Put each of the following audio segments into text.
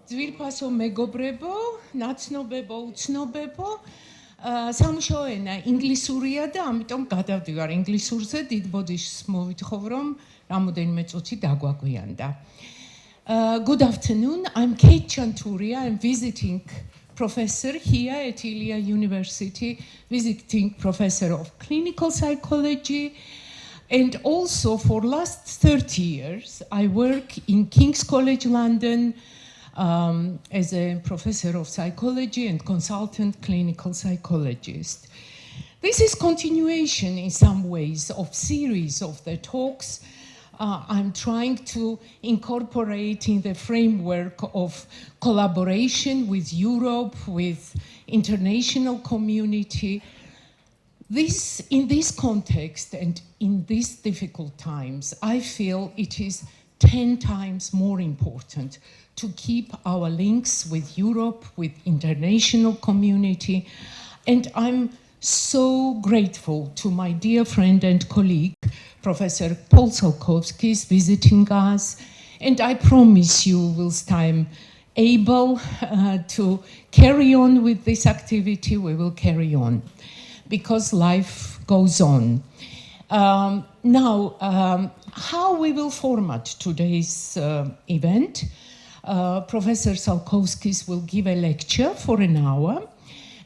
ძვირფასო მეგობრებო, ნაცნობებო, უცნობებო, სამუშაო ენა ინგლისურია და ამიტომ გადავდივარ ინგლისურზე, დიდ ბოდიშს მოვითხოვ, რომ რამოდენიმე წუთი დაგვაგვიანდა. Good afternoon, I'm Kate Chanturia, I'm visiting professor here at Ilia University, visiting professor of clinical psychology, and also for last 30 years I work in King's College London as a professor of psychology and consultant clinical psychologist. This is continuation in some ways of series of the talks I'm trying to incorporate in the framework of collaboration with Europe, with international community. In this context and in these difficult times, I feel it is 10 times more important to keep our links with Europe, with international community. And I'm so grateful to my dear friend and colleague, Professor Paul Salkowsky is visiting us. And I promise you, whilst I'm able to carry on with this activity, we will carry on because life goes on. Now, how we will format today's event. Professor Salkowsky will give a lecture for an hour.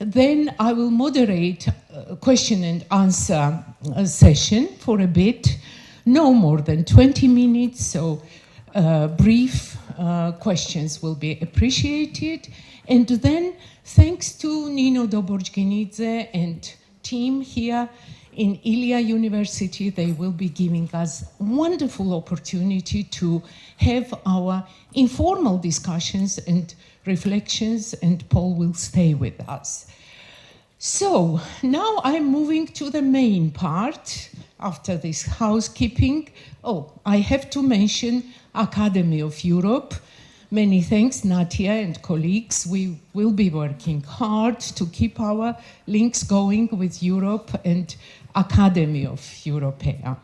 Then I will moderate a question and answer session for a bit, no more than 20 minutes, so brief questions will be appreciated. And then, thanks to Nino Doborjginidze and team here in Ilia University, they will be giving us wonderful opportunity to have our informal discussions and reflections, and Paul will stay with us. So now I'm moving to the main part after this housekeeping. Oh, I have to mention Academy of Europe. Many thanks, Natia and colleagues. We will be working hard to keep our links going with Europe and Academy of Europea.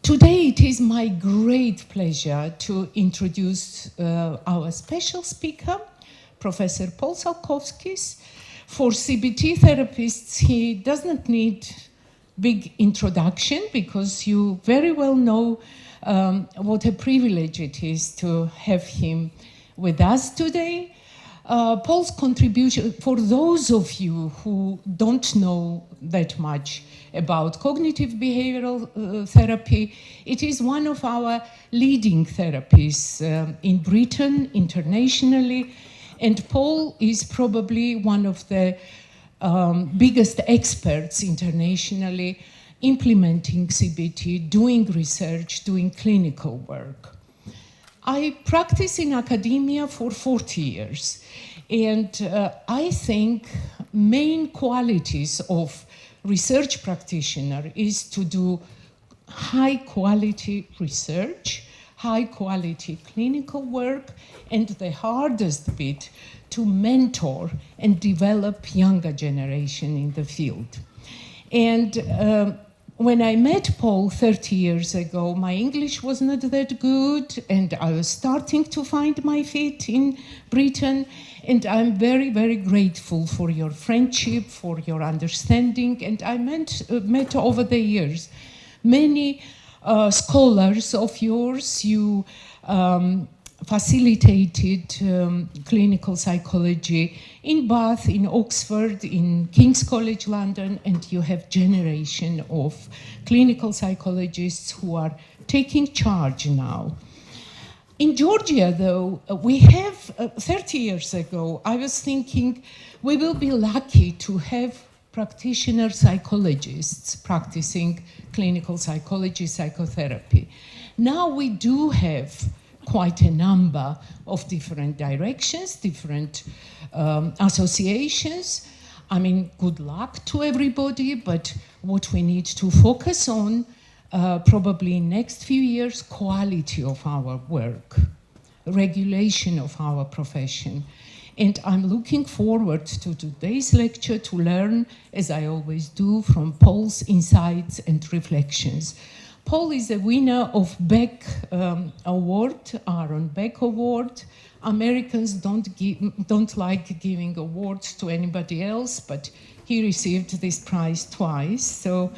Today it is my great pleasure to introduce our special speaker, Professor Paul Salkowsky. For CBT therapists, he doesn't need big introduction because you very well know what a privilege it is to have him with us today. Paul's contribution, for those of you who don't know that much about cognitive-behavioral therapy, it is one of our leading therapies in Britain, internationally, and Paul is probably one of the biggest experts internationally implementing CBT, doing research, doing clinical work. I practice in academia for 40 years, and I think main qualities of research practitioner is to do high quality research, high quality clinical work, and the hardest bit, to mentor and develop younger generation in the field. And when I met Paul 30 years ago, my English was not that good, and I was starting to find my feet in Britain. And I'm very, very grateful for your friendship, for your understanding. And I met over the years many scholars of yours. You facilitated clinical psychology in Bath, in Oxford, in King's College London, and you have generation of clinical psychologists who are taking charge now. In Georgia, though, we have 30 years ago, I was thinking we will be lucky to have practitioner psychologists practicing clinical psychology, psychotherapy. Now we do have quite a number of different directions, different associations. I mean, good luck to everybody, but what we need to focus on probably in next few years, quality of our work, regulation of our profession. And I'm looking forward to today's lecture to learn, as I always do, from Paul's insights and reflections. Paul is a winner of Beck Award, Aaron Beck Award. Americans don't like giving awards to anybody else, but he received this prize twice. So,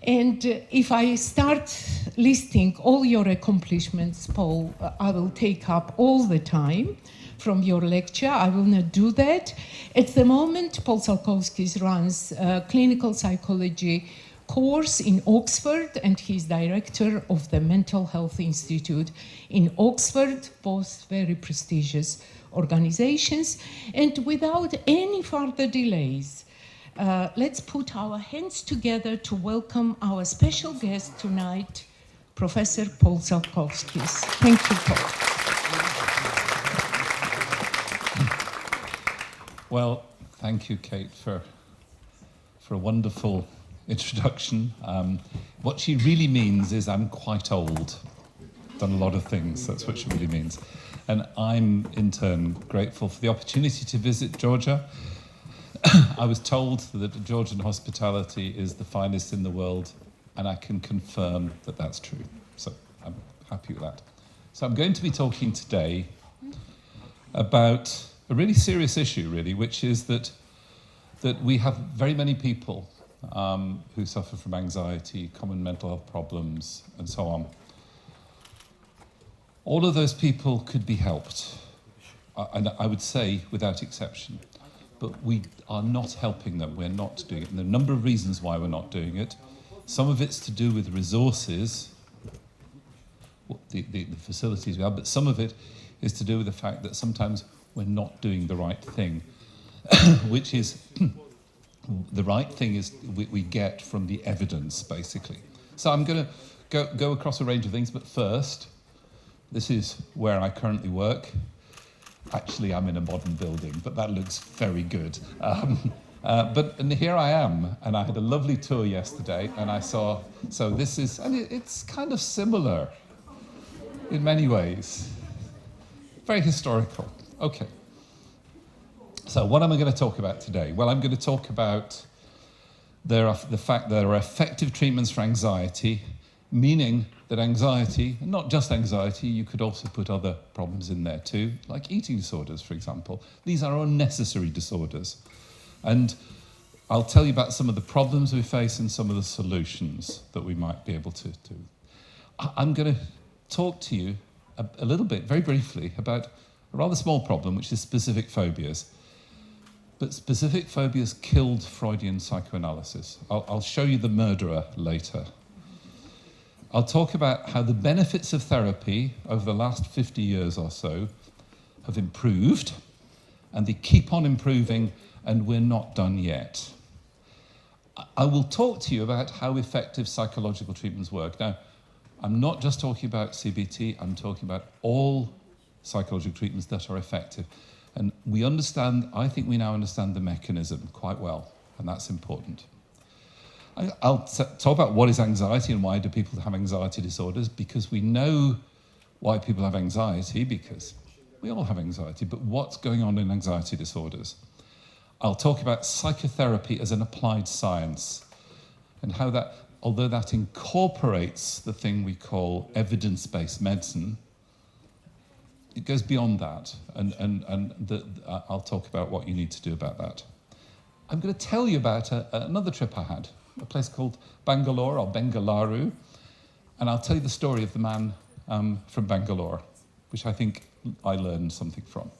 and if I start listing all your accomplishments, Paul, I will take up all the time from your lecture. I will not do that. At the moment, Paul Sálkowskis runs a clinical psychology course in Oxford, and he's director of the Mental Health Institute in Oxford, both very prestigious organizations. And without any further delays, let's put our hands together to welcome our special guest tonight, Professor Paul Sálkowskis. Thank you, Paul. Well, thank you, Kate, for a wonderful introduction. What she really means is I'm quite old. Done a lot of things, that's what she really means. And I'm, in turn, grateful for the opportunity to visit Georgia. I was told that Georgian hospitality is the finest in the world, and I can confirm that that's true. So I'm happy with that. So I'm going to be talking today about a really serious issue, really, which is that we have very many people who suffer from anxiety, common mental health problems, and so on. All of those people could be helped, and I would say without exception, but we are not helping them. We're not doing it. And there are a number of reasons why we're not doing it. Some of it's to do with resources, the facilities we have, but some of it is to do with the fact that sometimes we're not doing the right thing, which is the right thing is we get from the evidence, basically. So I'm going to go across a range of things, but first, this is where I currently work. Actually, I'm in a modern building, but that looks very good. And here I am, and I had a lovely tour yesterday, and I saw, so this is, and it's kind of similar in many ways. Very historical. Okay. So what am I going to talk about today? Well, I'm going to talk about the fact that there are effective treatments for anxiety, meaning that anxiety, and not just anxiety, you could also put other problems in there too, like eating disorders, for example. These are unnecessary disorders. And I'll tell you about some of the problems we face and some of the solutions that we might be able to do. I'm going to talk to you a little bit, very briefly, about a rather small problem, which is specific phobias. But specific phobias killed Freudian psychoanalysis. I'll show you the murderer later. I'll talk about how the benefits of therapy over the last 50 years or so have improved, and they keep on improving, and we're not done yet. I will talk to you about how effective psychological treatments work. Now, I'm not just talking about CBT, I'm talking about all psychological treatments that are effective. And we understand, I think we now understand the mechanism quite well, and that's important. I'll talk about what is anxiety and why do people have anxiety disorders, because we know why people have anxiety, because we all have anxiety, but what's going on in anxiety disorders? I'll talk about psychotherapy as an applied science, and how that, although that incorporates the thing we call evidence-based medicine, it goes beyond that, and I'll talk about what you need to do about that. I'm going to tell you about another trip I had, a place called Bangalore, or Bengaluru, and I'll tell you the story of the man from Bangalore, which I think I learned something from.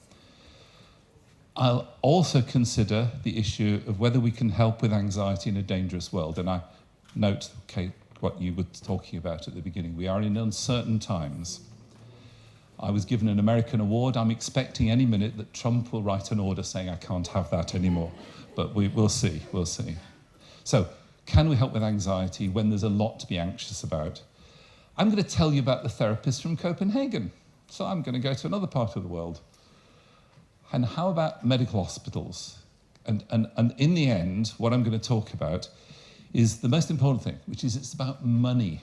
I'll also consider the issue of whether we can help with anxiety in a dangerous world, and I note, Kate, what you were talking about at the beginning. We are in uncertain times. I was given an American award. I'm expecting any minute that Trump will write an order saying I can't have that anymore. But we'll see. So, can we help with anxiety when there's a lot to be anxious about? I'm going to tell you about the therapist from Copenhagen. So I'm going to go to another part of the world. And how about medical hospitals? And in the end, what I'm going to talk about is the most important thing, which is it's about money.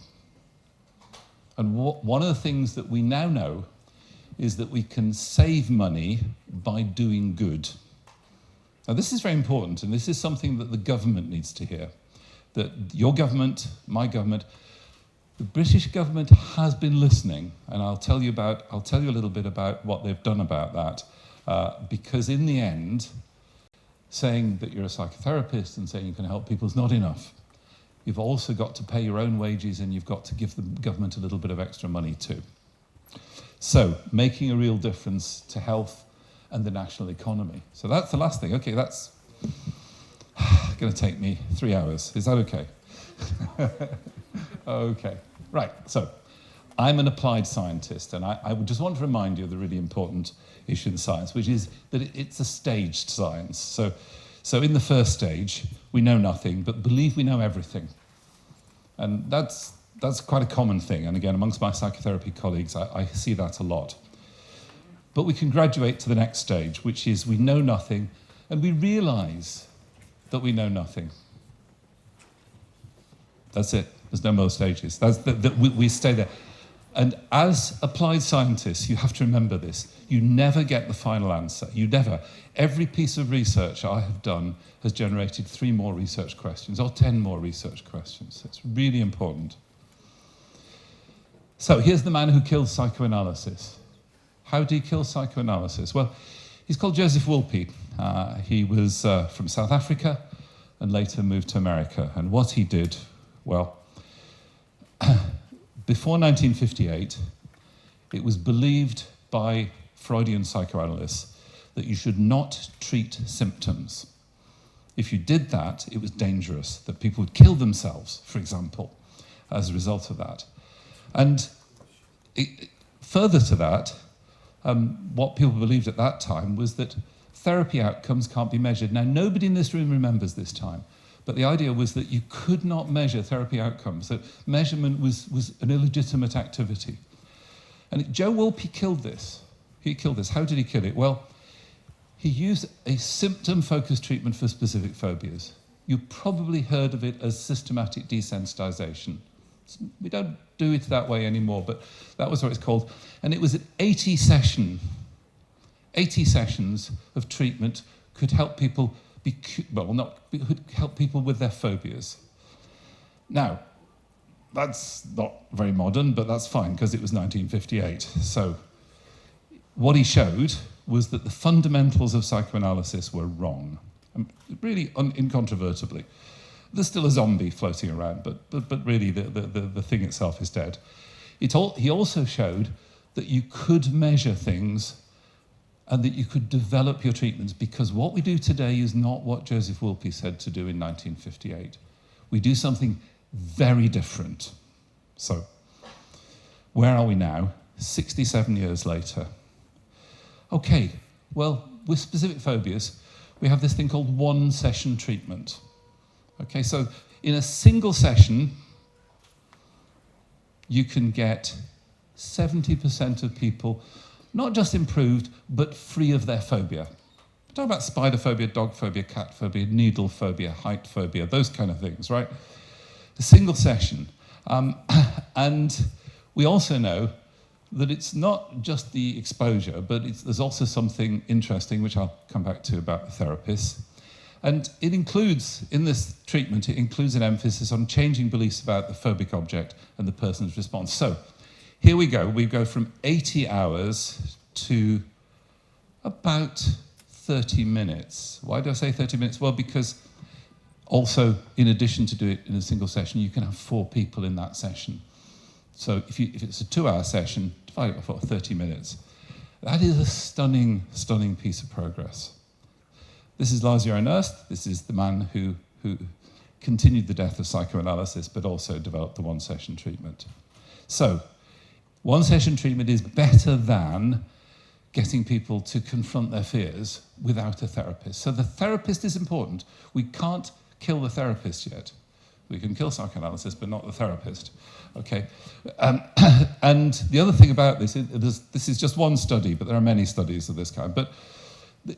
And one of the things that we now know is that we can save money by doing good. Now, this is very important, and this is something that the government needs to hear. That your government, my government, The British government has been listening, and I'll tell you a little bit about what they've done about that, because in the end, saying that you're a psychotherapist and saying you can help people is not enough. You've also got to pay your own wages, and you've got to give the government a little bit of extra money too. So, making a real difference to health and the national economy. So that's the last thing. Okay, that's going to take me 3 hours. Is that okay? Okay, right. So, I'm an applied scientist, and I would just want to remind you of the really important issue in science, which is that it's a staged science. So in the first stage, we know nothing, but believe we know everything. And that's quite a common thing. And again, amongst my psychotherapy colleagues, I see that a lot. But we can graduate to the next stage, which is we know nothing, and we realise that we know nothing. That's it. There's no more stages. We stay there. And as applied scientists, you have to remember this. You never get the final answer. You never. Every piece of research I have done has generated 3 more research questions or 10 more research questions. It's really important. So here's the man who killed psychoanalysis. How did he kill psychoanalysis? Well, he's called Joseph Wolpe. He was from South Africa and later moved to America. And what he did, well, before 1958, it was believed by Freudian psychoanalysts that you should not treat symptoms. If you did that, it was dangerous, that people would kill themselves, for example, as a result of that. And further to that, what people believed at that time was that therapy outcomes can't be measured. Now, nobody in this room remembers this time. But the idea was that you could not measure therapy outcomes, that measurement was an illegitimate activity. And Joe Wolpe killed this. He killed this. How did he kill it? Well, he used a symptom-focused treatment for specific phobias. You probably heard of it as systematic desensitization. We don't do it that way anymore, but that was what it's called. And it was an 80 sessions of treatment could help people help people with their phobias. Now, that's not very modern, but that's fine because it was 1958. So what he showed was that the fundamentals of psychoanalysis were wrong, really incontrovertibly. There's still a zombie floating around, but really the thing itself is dead. He also showed that you could measure things and that you could develop your treatments, because what we do today is not what Joseph Wolpe said to do in 1958. We do something very different. So, where are we now? 67 years later. Okay, well, with specific phobias, we have this thing called one-session treatment. Okay, so in a single session, you can get 70% of people not just improved, but free of their phobia. We're talking about spider phobia, dog phobia, cat phobia, needle phobia, height phobia, those kind of things, right? A single session. And we also know that it's not just the exposure, but there's also something interesting, which I'll come back to about the therapists. And it includes, in this treatment, it includes an emphasis on changing beliefs about the phobic object and the person's response. So, here we go. We go from 80 hours to about 30 minutes. Why do I say 30 minutes? Well, because also, in addition to do it in a single session, you can have 4 people in that session. So if it's a 2-hour session, divide it by 4, 30 minutes. That is a stunning, stunning piece of progress. This is Lazio Ernst. This is the man who continued the death of psychoanalysis, but also developed the one-session treatment. So, one-session treatment is better than getting people to confront their fears without a therapist. So the therapist is important. We can't kill the therapist yet. We can kill psychoanalysis, but not the therapist. Okay. And the other thing about this is just one study, but there are many studies of this kind. But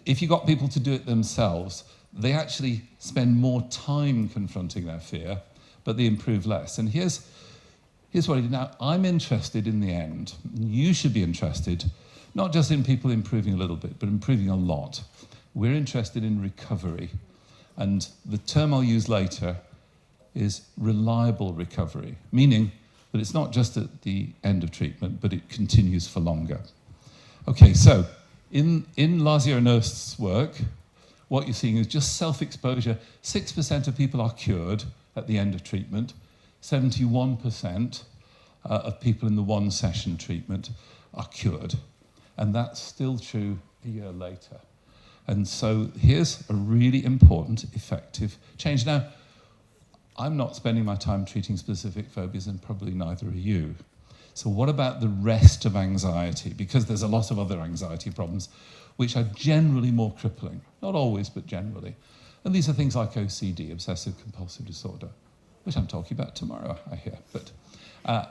if you got people to do it themselves, they actually spend more time confronting their fear, but they improve less. And here's what I did. Now, I'm interested in the end. You should be interested, not just in people improving a little bit, but improving a lot. We're interested in recovery. And the term I'll use later is reliable recovery, meaning But it's not just at the end of treatment, but it continues for longer. Okay, so in Lazio-Nurst's work, what you're seeing is just self-exposure. 6% of people are cured at the end of treatment. 71% of people in the one-session treatment are cured. And that's still true a year later. And so here's a really important, effective change. Now, I'm not spending my time treating specific phobias, and probably neither are you. So what about the rest of anxiety? Because there's a lot of other anxiety problems which are generally more crippling. Not always, but generally. And these are things like OCD, obsessive compulsive disorder, which I'm talking about tomorrow, I hear. But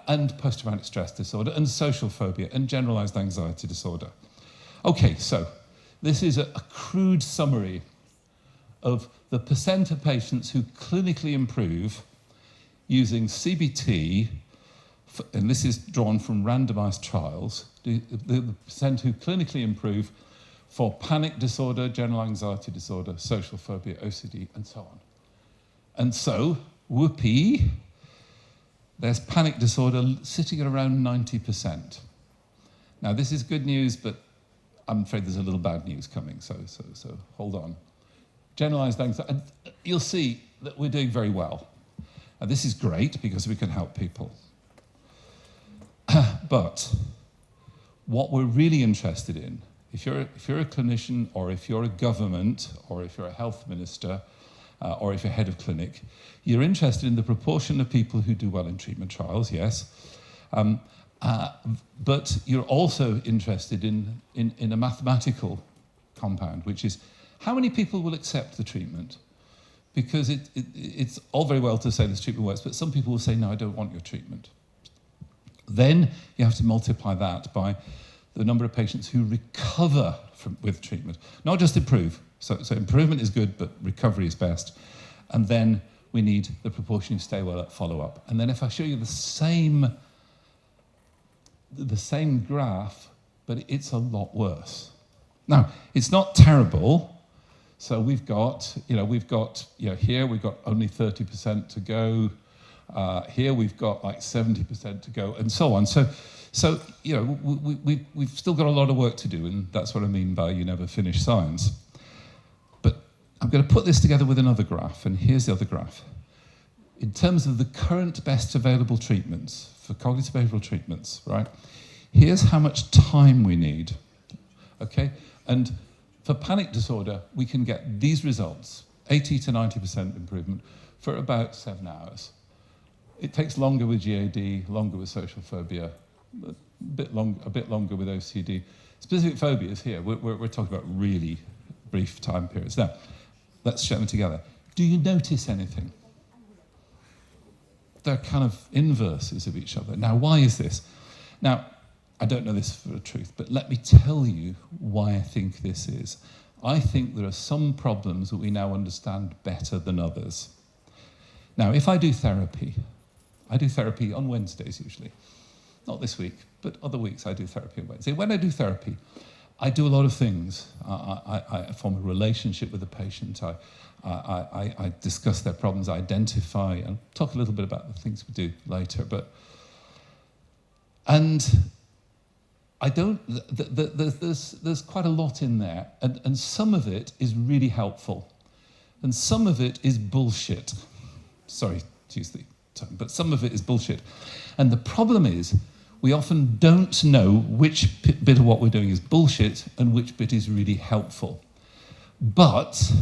and post-traumatic stress disorder, and social phobia, and generalized anxiety disorder. Okay, so this is a crude summary of the percent of patients who clinically improve using CBT, and this is drawn from randomized trials, the percent who clinically improve for panic disorder, general anxiety disorder, social phobia, OCD, and so on. And so, whoopee, there's panic disorder sitting at around 90%. Now, this is good news, but I'm afraid there's a little bad news coming, so hold on. Generalized anxiety, you'll see that we're doing very well. And this is great because we can help people. But what we're really interested in, if you're a clinician, or if you're a government, or if you're a health minister, or if you're head of clinic, you're interested in the proportion of people who do well in treatment trials, yes. But you're also interested in a mathematical compound, which is how many people will accept the treatment? Because it's all very well to say this treatment works, but some people will say, no, I don't want your treatment. Then you have to multiply that by the number of patients who recover with treatment, not just improve. So improvement is good, but recovery is best. And then we need the proportion who stay well at follow-up. And then if I show you the same graph, but it's a lot worse. Now, it's not terrible. So we've got here we've got only 30% to go. Here we've got like 70% to go, and so on. So we've still got a lot of work to do, and that's what I mean by you never finish science. But I'm going to put this together with another graph, and here's the other graph. In terms of the current best available treatments for cognitive behavioral treatments, right? Here's how much time we need, okay? And for panic disorder, we can get these results, 80 to 90% improvement for about 7 hours. It takes longer with GAD, longer with social phobia, a bit longer with OCD. Specific phobias here, we're talking about really brief time periods. Now, let's check them together. Do you notice anything? They're kind of inverses of each other. Now, why is this? Now, I don't know this for a truth, but let me tell you why I think this is. I think there are some problems that we now understand better than others. Now, if I do therapy on Wednesdays usually. Not this week, but other weeks I do therapy on Wednesday. When I do therapy, I do a lot of things. I form a relationship with the patient. I discuss their problems, I identify, and talk a little bit about the things we do later. There's quite a lot in there, and some of it is really helpful, and some of it is bullshit. Sorry to use the term, but some of it is bullshit. And the problem is, we often don't know which bit of what we're doing is bullshit and which bit is really helpful. But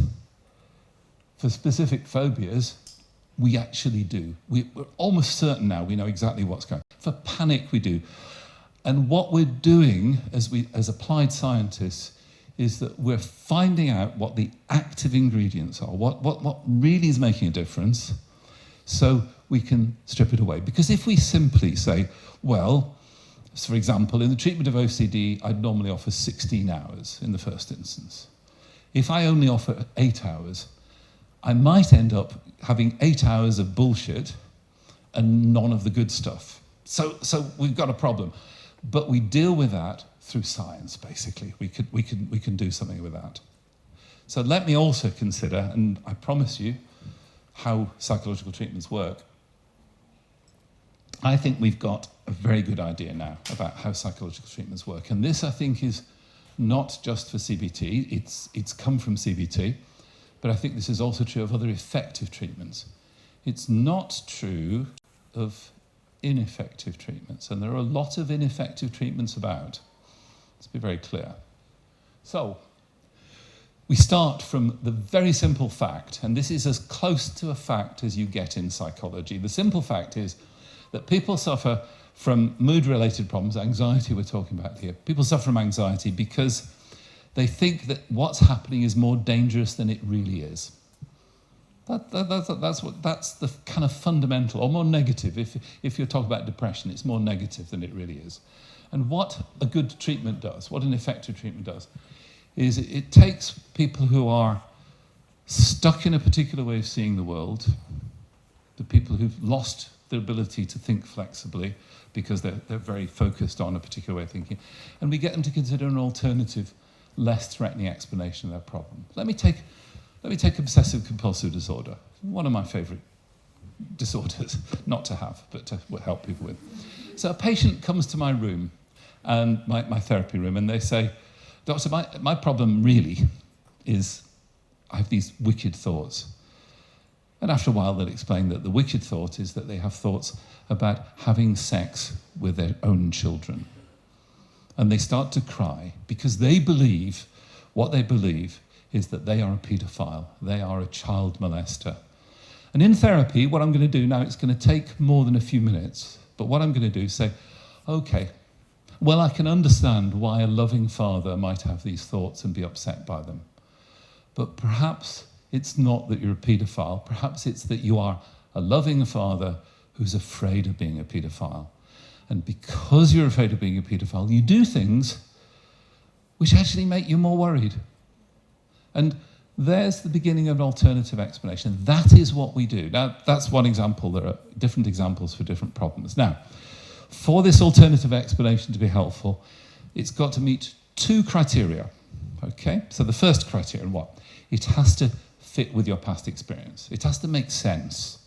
for specific phobias, we actually do. We're almost certain now we know exactly what's going on. For panic, we do. And what we're doing as applied scientists is that we're finding out what the active ingredients are, what really is making a difference, so we can strip it away. Because if we simply say, well, so for example, in the treatment of OCD, I'd normally offer 16 hours in the first instance. If I only offer 8 hours, I might end up having 8 hours of bullshit and none of the good stuff. So we've got a problem. But we deal with that through science, basically. We can do something with that. So let me also consider, and I promise you, how psychological treatments work. I think we've got a very good idea now about how psychological treatments work. And this, I think, is not just for CBT. It's come from CBT, but I think this is also true of other effective treatments. It's not true of ineffective treatments, and there are a lot of ineffective treatments about. Let's be very clear. So, we start from the very simple fact, and this is as close to a fact as you get in psychology. The simple fact is that people suffer from mood-related problems, anxiety we're talking about here. People suffer from anxiety because they think that what's happening is more dangerous than it really is. That's the kind of fundamental, or more negative. If you're talking about depression, it's more negative than it really is. And what a good treatment does, what an effective treatment does, is it takes people who are stuck in a particular way of seeing the world, the people who've lost their ability to think flexibly because they're very focused on a particular way of thinking, and we get them to consider an alternative, less threatening explanation of their problem. Let me take obsessive-compulsive disorder, one of my favourite disorders, not to have, but to help people with. So a patient comes to my room, and my therapy room, and they say, "Doctor, my problem really is I have these wicked thoughts." And after a while, they'll explain that the wicked thought is that they have thoughts about having sex with their own children. And they start to cry because they believe, what they believe is that they are a paedophile, they are a child molester. And in therapy, what I'm going to do now, it's going to take more than a few minutes, but what I'm going to do is say, okay, well, I can understand why a loving father might have these thoughts and be upset by them. But perhaps it's not that you're a paedophile, perhaps it's that you are a loving father who's afraid of being a paedophile. And because you're afraid of being a paedophile, you do things which actually make you more worried. And there's the beginning of an alternative explanation. That is what we do. Now, that's one example. There are different examples for different problems. Now, for this alternative explanation to be helpful, it's got to meet two criteria. Okay? So the first criterion, what? It has to fit with your past experience. It has to make sense.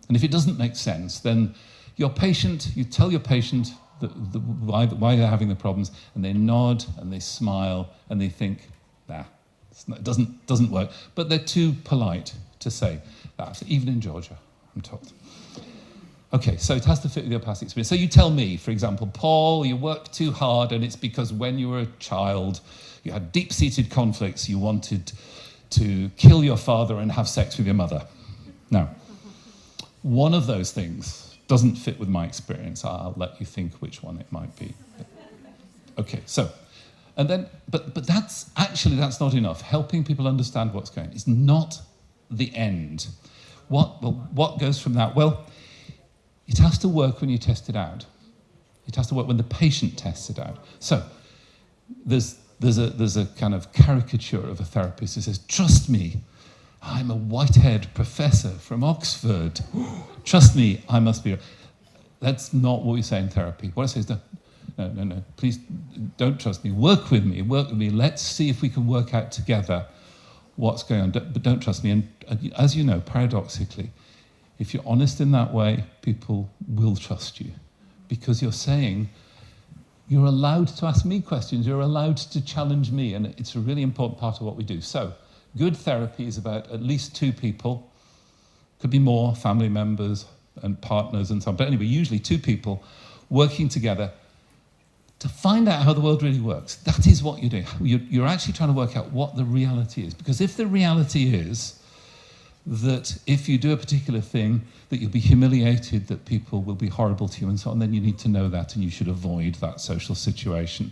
And if it doesn't make sense, then your patient, you tell your patient why they're having the problems, and they nod and they smile and they think, nah, it doesn't work. But they're too polite to say that, even in Georgia, I'm told. Okay, so it has to fit with your past experience. So you tell me, for example, Paul, you work too hard and it's because when you were a child, you had deep-seated conflicts, you wanted to kill your father and have sex with your mother. Now, one of those things doesn't fit with my experience. I'll let you think which one it might be. Okay, so, and then, but that's not enough. Helping people understand what's going on is not the end. What goes from that? Well, it has to work when you test it out. It has to work when the patient tests it out. So, there's a kind of caricature of a therapist who says, "Trust me, I'm a white-haired professor from Oxford. Trust me, I must be." That's not what we say in therapy. What I say is, no, please don't trust me. Work with me. Let's see if we can work out together what's going on. But don't trust me. And as you know, paradoxically, if you're honest in that way, people will trust you because you're saying, you're allowed to ask me questions, you're allowed to challenge me, and it's a really important part of what we do. So, good therapy is about at least two people, could be more, family members and partners and so on, but anyway, usually two people working together to find out how the world really works. That is what you do. You're actually trying to work out what the reality is, because if the reality is that if you do a particular thing, that you'll be humiliated, that people will be horrible to you and so on, then you need to know that and you should avoid that social situation.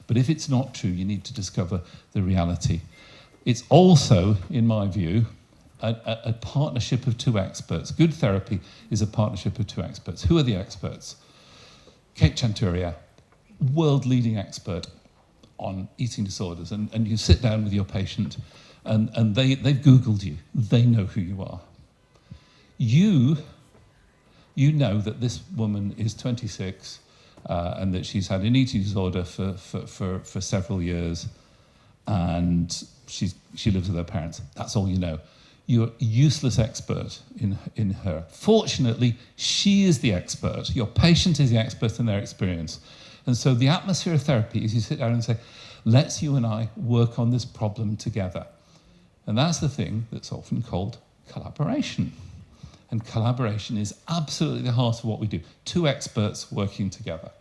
But if it's not true, you need to discover the reality. It's also, in my view, a partnership of two experts. Good therapy is a partnership of two experts. Who are the experts? Kate Chanturia, world-leading expert on eating disorders, and you sit down with your patient and they've Googled you. They know who you are. You know that this woman is 26 and that she's had an eating disorder for several years and she lives with her parents. That's all you know. you're a useless expert in her. Fortunately, she is the expert. Your patient is the expert in their experience. And so the atmosphere of therapy is you sit down and say, let's you and I work on this problem together. And that's the thing that's often called collaboration. And collaboration is absolutely the heart of what we do. Two experts working together.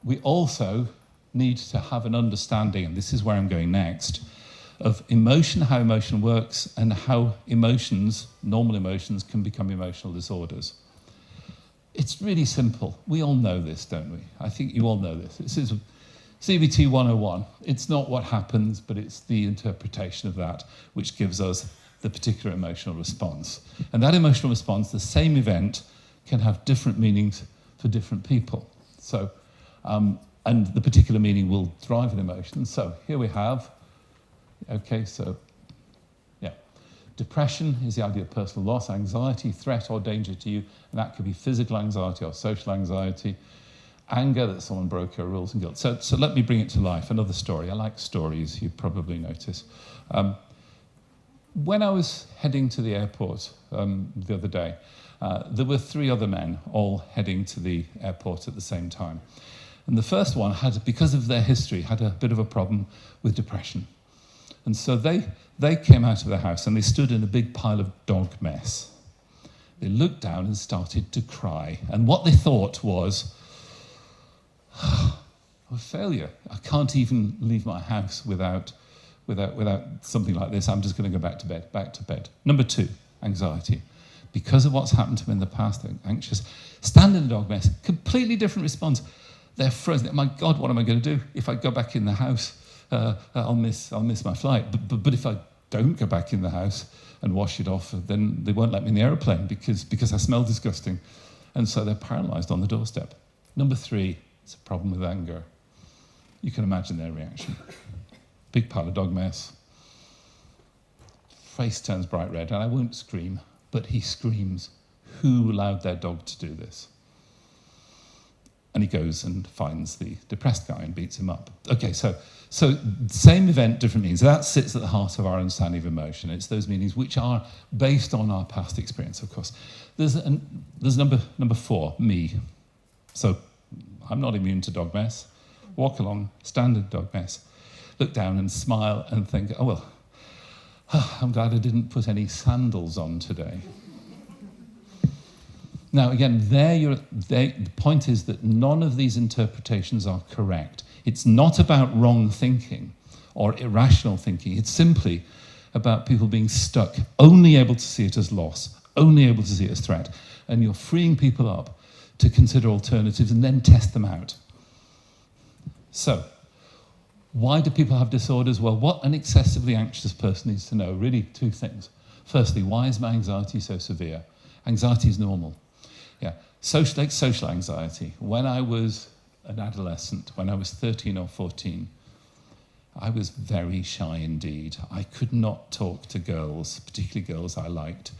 We also need to have an understanding, and this is where I'm going next, of emotion, how emotion works, and how emotions, normal emotions, can become emotional disorders. It's really simple. We all know this, don't we? I think you all know this. This is CBT 101. It's not what happens, but it's the interpretation of that which gives us the particular emotional response. And that emotional response, the same event, can have different meanings for different people. So, and the particular meaning will drive an emotion. So here we have, okay, so, yeah. Depression is the idea of personal loss, anxiety, threat or danger to you, and that could be physical anxiety or social anxiety. Anger, that someone broke your rules, and guilt. So let me bring it to life. Another story. I like stories, you probably notice. When I was heading to the airport the other day, there were 3 other men all heading to the airport at the same time. And the first one had, because of their history, had a bit of a problem with depression. And so they came out of the house and they stood in a big pile of dog mess. They looked down and started to cry. And what they thought was, oh, a failure. I can't even leave my house without something like this. I'm just going to go back to bed. Number 2, anxiety. Because of what's happened to them in the past, they're anxious. Stand in the dog mess, completely different response. They're frozen. My God, what am I going to do? If I go back in the house, I'll miss my flight. But if I don't go back in the house and wash it off, then they won't let me in the aeroplane because I smell disgusting. And so they're paralyzed on the doorstep. Number 3, it's a problem with anger. You can imagine their reaction. Big pile of dog mess. Face turns bright red, and I won't scream, but he screams, who allowed their dog to do this? And he goes and finds the depressed guy and beats him up. Okay, so same event, different meanings. That sits at the heart of our understanding of emotion. It's those meanings which are based on our past experience, of course. There's number 4, me. So I'm not immune to dog mess. Walk along, stand in dog mess, look down and smile and think, oh, well, I'm glad I didn't put any sandals on today. Now, again, the point is that none of these interpretations are correct. It's not about wrong thinking or irrational thinking. It's simply about people being stuck, only able to see it as loss, only able to see it as threat. And you're freeing people up to consider alternatives and then test them out. So, why do people have disorders? Well, what an excessively anxious person needs to know, really 2 things. Firstly, why is my anxiety so severe? Anxiety is normal. Yeah, social anxiety. When I was an adolescent, when I was 13 or 14, I was very shy indeed. I could not talk to girls, particularly girls I liked.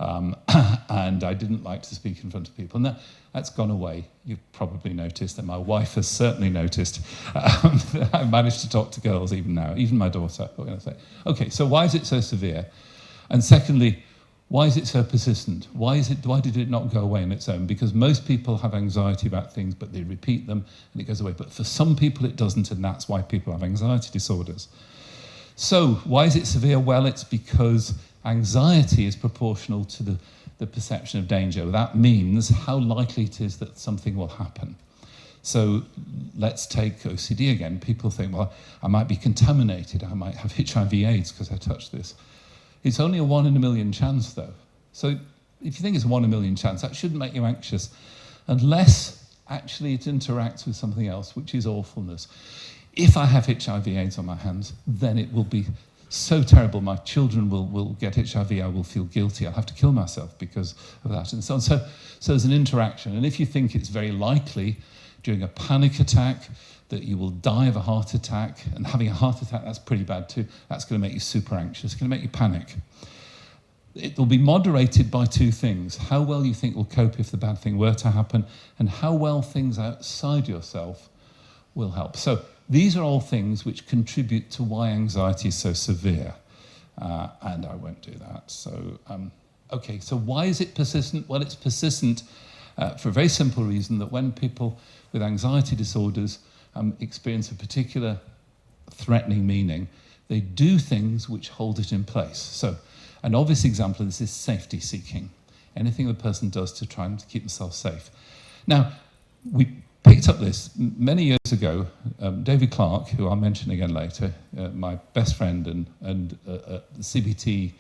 And I didn't like to speak in front of people. And that's gone away. You've probably noticed, and my wife has certainly noticed. I managed to talk to girls even now, even my daughter, we're going to say. Okay, so why is it so severe? And secondly, why is it so persistent? Why did it not go away on its own? Because most people have anxiety about things, but they repeat them and it goes away. But for some people it doesn't, and that's why people have anxiety disorders. So why is it severe? Well, it's because anxiety is proportional to the perception of danger. That means how likely it is that something will happen. So let's take OCD again. People think, well, I might be contaminated. I might have HIV/AIDS because I touched this. It's only a 1 in a million chance, though. So if you think it's a 1 in a million chance, that shouldn't make you anxious, unless actually it interacts with something else, which is awfulness. If I have HIV/AIDS on my hands, then it will be so terrible. My children will get HIV. I will feel guilty. I'll have to kill myself because of that, and so on. So there's an interaction. And if you think it's very likely during a panic attack that you will die of a heart attack, and having a heart attack, that's pretty bad too. That's going to make you super anxious. It's going to make you panic. It will be moderated by 2 things. How well you think will cope if the bad thing were to happen, and how well things outside yourself will help. So these are all things which contribute to why anxiety is so severe. and I won't do that. So, okay, so why is it persistent? Well, it's persistent for a very simple reason, that when people with anxiety disorders experience a particular threatening meaning, they do things which hold it in place. So an obvious example of this is safety seeking. Anything the person does to try and keep themselves safe. Now, we picked up this many years ago. David Clark, who I'll mention again later, my best friend and the CBT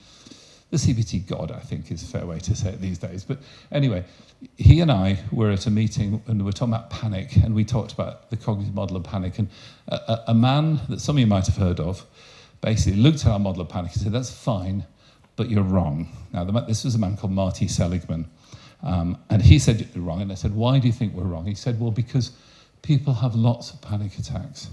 god, I think is a fair way to say it these days. But anyway, he and I were at a meeting and we were talking about panic, and we talked about the cognitive model of panic. And a man that some of you might have heard of basically looked at our model of panic and said, that's fine, but you're wrong. Now, this was a man called Marty Seligman. And he said, you're wrong. And I said, why do you think we're wrong? He said, well, because people have lots of panic attacks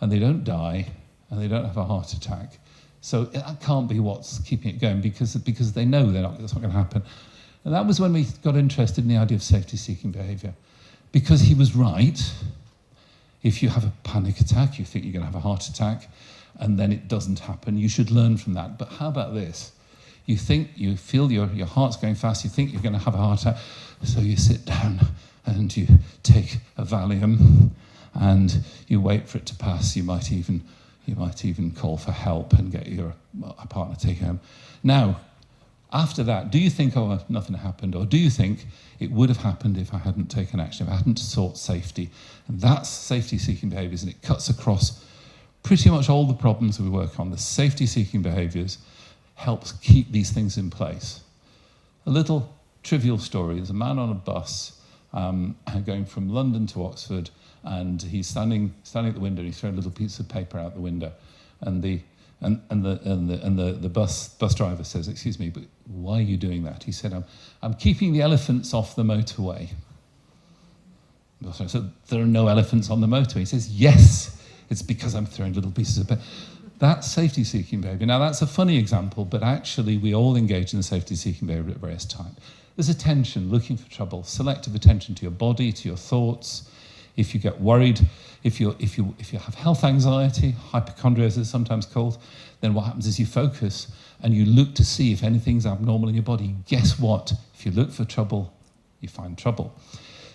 and they don't die and they don't have a heart attack. So that can't be what's keeping it going, because they know that's not going to happen. And that was when we got interested in the idea of safety-seeking behaviour. Because he was right. If you have a panic attack, you think you're going to have a heart attack, and then it doesn't happen, you should learn from that. But how about this? You feel your heart's going fast, you think you're going to have a heart attack, so you sit down and you take a Valium and you wait for it to pass. You might even call for help and get your partner to take you home. Now, after that, do you think, oh, nothing happened? Or do you think it would have happened if I hadn't taken action, if I hadn't sought safety? And that's safety-seeking behaviours, and it cuts across pretty much all the problems we work on. The safety-seeking behaviours helps keep these things in place. A little trivial story. There's a man on a bus going from London to Oxford, and he's standing at the window, and he's throwing a little piece of paper out the window, and the bus driver says, excuse me, but why are you doing that? He said, I'm keeping the elephants off the motorway. So there are no elephants on the motorway. He says, yes, it's because I'm throwing little pieces of paper. That's safety-seeking behaviour. Now, that's a funny example, but actually we all engage in safety-seeking behaviour at various times. There's attention, looking for trouble, selective attention to your body, to your thoughts. If you get worried, if you have health anxiety, hypochondria as it's sometimes called, then what happens is you focus and you look to see if anything's abnormal in your body. Guess what? If you look for trouble, you find trouble.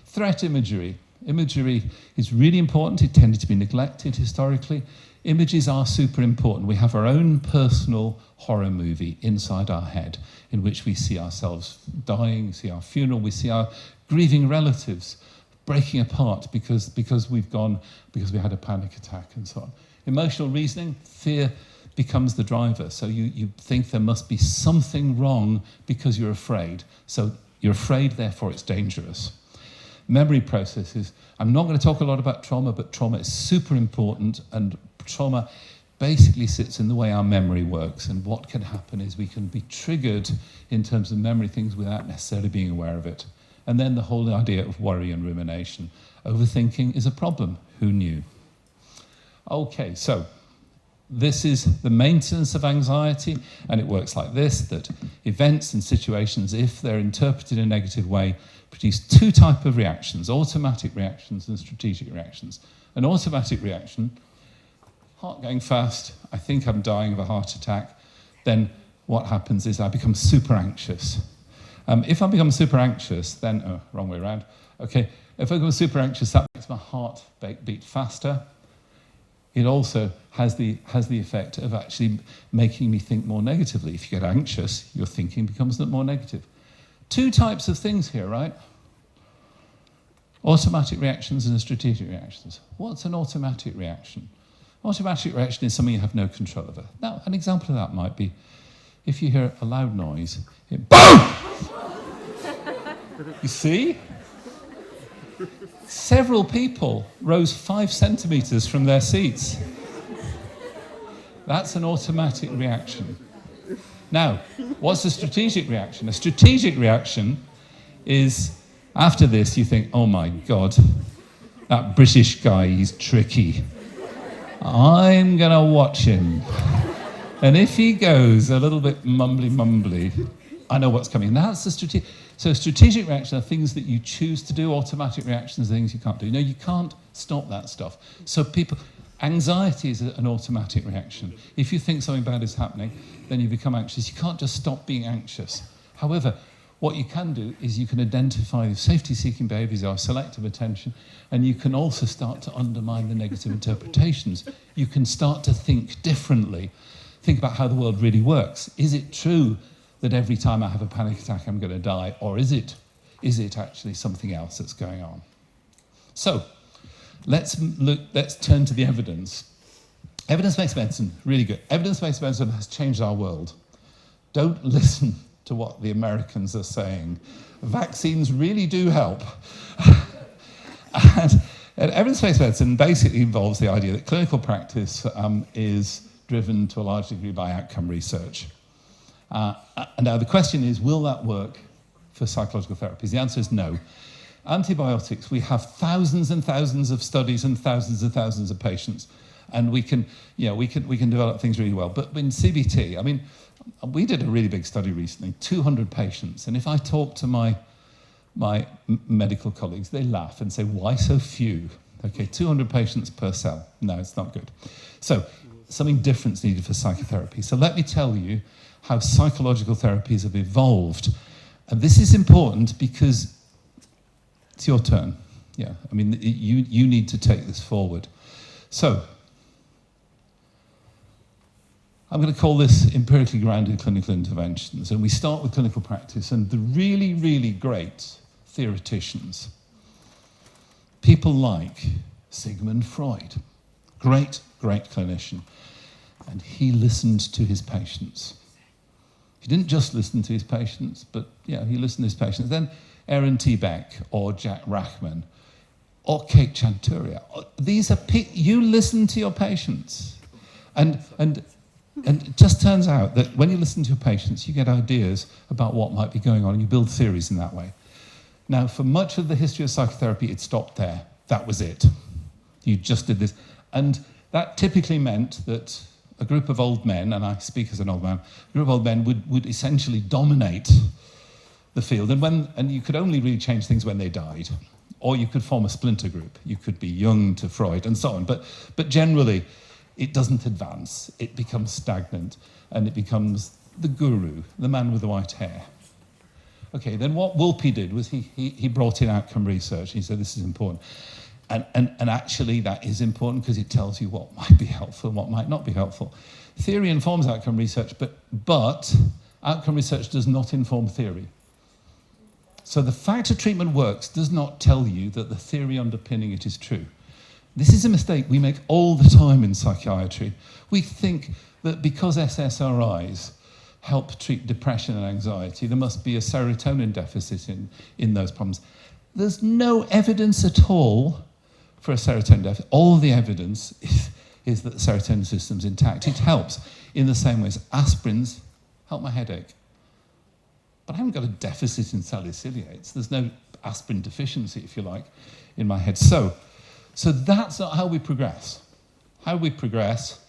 Threat imagery. Imagery is really important. It tended to be neglected historically. Images are super important. We have our own personal horror movie inside our head in which we see ourselves dying, see our funeral, we see our grieving relatives breaking apart because we had a panic attack and so on. Emotional reasoning, fear becomes the driver. So you think there must be something wrong because you're afraid. So you're afraid, therefore it's dangerous. Memory processes. I'm not going to talk a lot about trauma, but trauma is super important, and trauma basically sits in the way our memory works. And what can happen is we can be triggered in terms of memory things without necessarily being aware of it. And then the whole idea of worry and rumination. Overthinking is a problem. Who knew? Okay, so this is the maintenance of anxiety, and it works like this, that events and situations, if they're interpreted in a negative way, produce two types of reactions, automatic reactions and strategic reactions. An automatic reaction, heart going fast, I think I'm dying of a heart attack, then what happens is I become super anxious. If I become super anxious, then, wrong way around. Okay, if I become super anxious, that makes my heart beat faster. It also has the effect of actually making me think more negatively. If you get anxious, your thinking becomes more negative. Two types of things here, right? Automatic reactions and strategic reactions. What's an automatic reaction? Automatic reaction is something you have no control over. Now, an example of that might be if you hear a loud noise, BOOM! You see? Several people rose 5 centimetres from their seats. That's an automatic reaction. Now, what's a strategic reaction? A strategic reaction is, after this, you think, oh my God, that British guy, he's tricky. I'm going to watch him. And if he goes a little bit mumbly, I know what's coming. That's the strategic. So strategic reactions are things that you choose to do. Automatic reactions are things you can't do. No, you can't stop that stuff. So people, Anxiety is an automatic reaction. If you think something bad is happening, then you become anxious. You can't just stop being anxious. However, what you can do is you can identify the safety-seeking behaviours or selective attention, and you can also start to undermine the negative interpretations. You can start to think differently. Think about how the world really works. Is it true that every time I have a panic attack I'm going to die, or is it actually something else that's going on? So, let's turn to the evidence. Evidence-based medicine, really good. Evidence-based medicine has changed our world. Don't listen to what the Americans are saying. Vaccines really do help. And evidence-based medicine basically involves the idea that clinical practice is driven to a large degree by outcome research. And now the question is, will that work for psychological therapies? The answer is no. Antibiotics, we have thousands and thousands of studies and thousands of patients, and we can develop things really well. But in CBT, I mean, we did a really big study recently, 200 patients, and if I talk to my medical colleagues, they laugh and say, why so few? Okay, 200 patients per cell. No, it's not good. So something different is needed for psychotherapy. So let me tell you how psychological therapies have evolved. And this is important because it's your turn. Yeah, I mean, you need to take this forward. So I'm going to call this empirically grounded clinical interventions. And we start with clinical practice. And the really, really great theoreticians, people like Sigmund Freud, great clinician. And he listened to his patients. He didn't just listen to his patients, but he listened to his patients. Then Aaron T. Beck or Jack Rachman or Kate Chanturia. These are you listen to your patients. And it just turns out that when you listen to your patients, you get ideas about what might be going on, and you build theories in that way. Now, for much of the history of psychotherapy, it stopped there. That was it. You just did this. And that typically meant that a group of old men, and I speak as an old man, a group of old men would essentially dominate the field. And you could only really change things when they died. Or you could form a splinter group. You could be Jung to Freud and so on. But generally, it doesn't advance. It becomes stagnant, and it becomes the guru, the man with the white hair. Okay, then what Wolpe did was he brought in outcome research. He said, this is important. And actually that is important because it tells you what might be helpful and what might not be helpful. Theory informs outcome research, but outcome research does not inform theory. So the fact a treatment works does not tell you that the theory underpinning it is true. This is a mistake we make all the time in psychiatry. We think that because SSRIs help treat depression and anxiety, there must be a serotonin deficit in those problems. There's no evidence at all for a serotonin deficit. All the evidence is that the serotonin system's intact. It helps in the same way as aspirins help my headache. But I haven't got a deficit in salicylates. There's no aspirin deficiency, if you like, in my head. So that's not how we progress. How we progress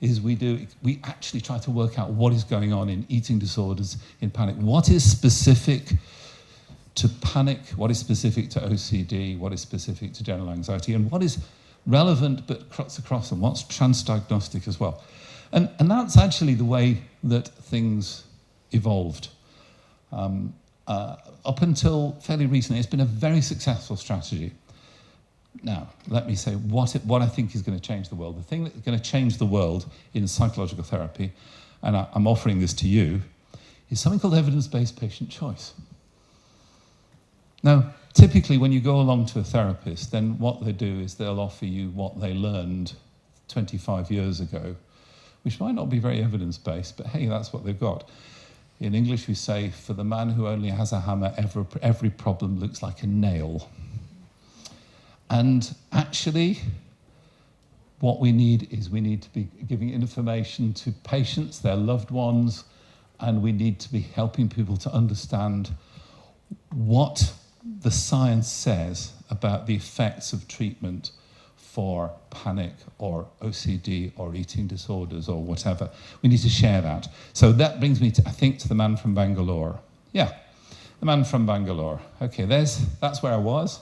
is we actually try to work out what is going on in eating disorders, in panic. What is specific to panic? What is specific to OCD? What is specific to general anxiety? And what is relevant but cuts across them? What's transdiagnostic as well? And that's actually the way that things evolved. Up until fairly recently, it's been a very successful strategy. Now, let me say what I think is going to change the world. The thing that's going to change the world in psychological therapy, and I'm offering this to you, is something called evidence-based patient choice. Now, typically when you go along to a therapist, then what they do is they'll offer you what they learned 25 years ago, which might not be very evidence-based, but hey, that's what they've got. In English, we say, for the man who only has a hammer, every problem looks like a nail. And actually, what we need to be giving information to patients, their loved ones, and we need to be helping people to understand what the science says about the effects of treatment for panic or OCD or eating disorders or whatever. We need to share that. So that brings me, to the man from Bangalore. Yeah, the man from Bangalore. Okay, that's where I was.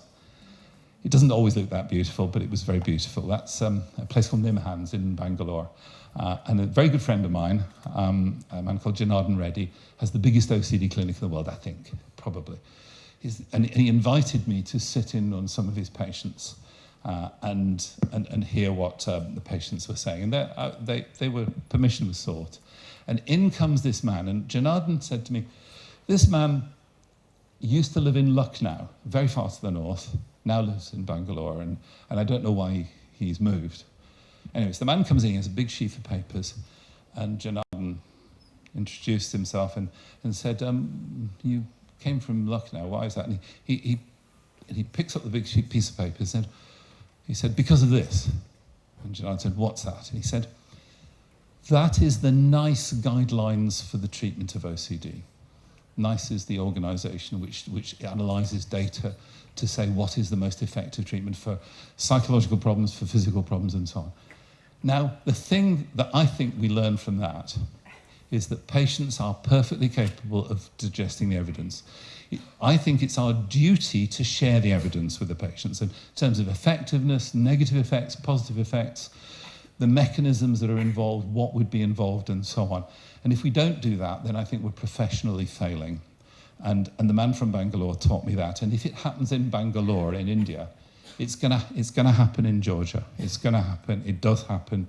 It doesn't always look that beautiful, but it was very beautiful. That's a place called Nimhans in Bangalore. And a very good friend of mine, a man called Janardhan Reddy, has the biggest OCD clinic in the world, I think, probably. And he invited me to sit in on some of his patients and hear what the patients were saying. And they were, permission was sought. And in comes this man, and Janardhan said to me, this man used to live in Lucknow, very far to the north, now lives in Bangalore, and I don't know why he's moved. Anyways, the man comes in, he has a big sheaf of papers, and Janardhan introduced himself and said, you came from Lucknow, why is that? And he picks up the big piece of paper and he said, because of this. And Janardhan said, what's that? And he said, that is the NICE guidelines for the treatment of OCD. NICE is the organisation which analyses data to say what is the most effective treatment for psychological problems, for physical problems, and so on. Now, the thing that I think we learn from that is that patients are perfectly capable of digesting the evidence. I think it's our duty to share the evidence with the patients in terms of effectiveness, negative effects, positive effects, the mechanisms that are involved, what would be involved, and so on. And if we don't do that, then I think we're professionally failing. And the man from Bangalore taught me that. And if it happens in Bangalore, in India, it's gonna happen in Georgia. It's gonna happen. It does happen,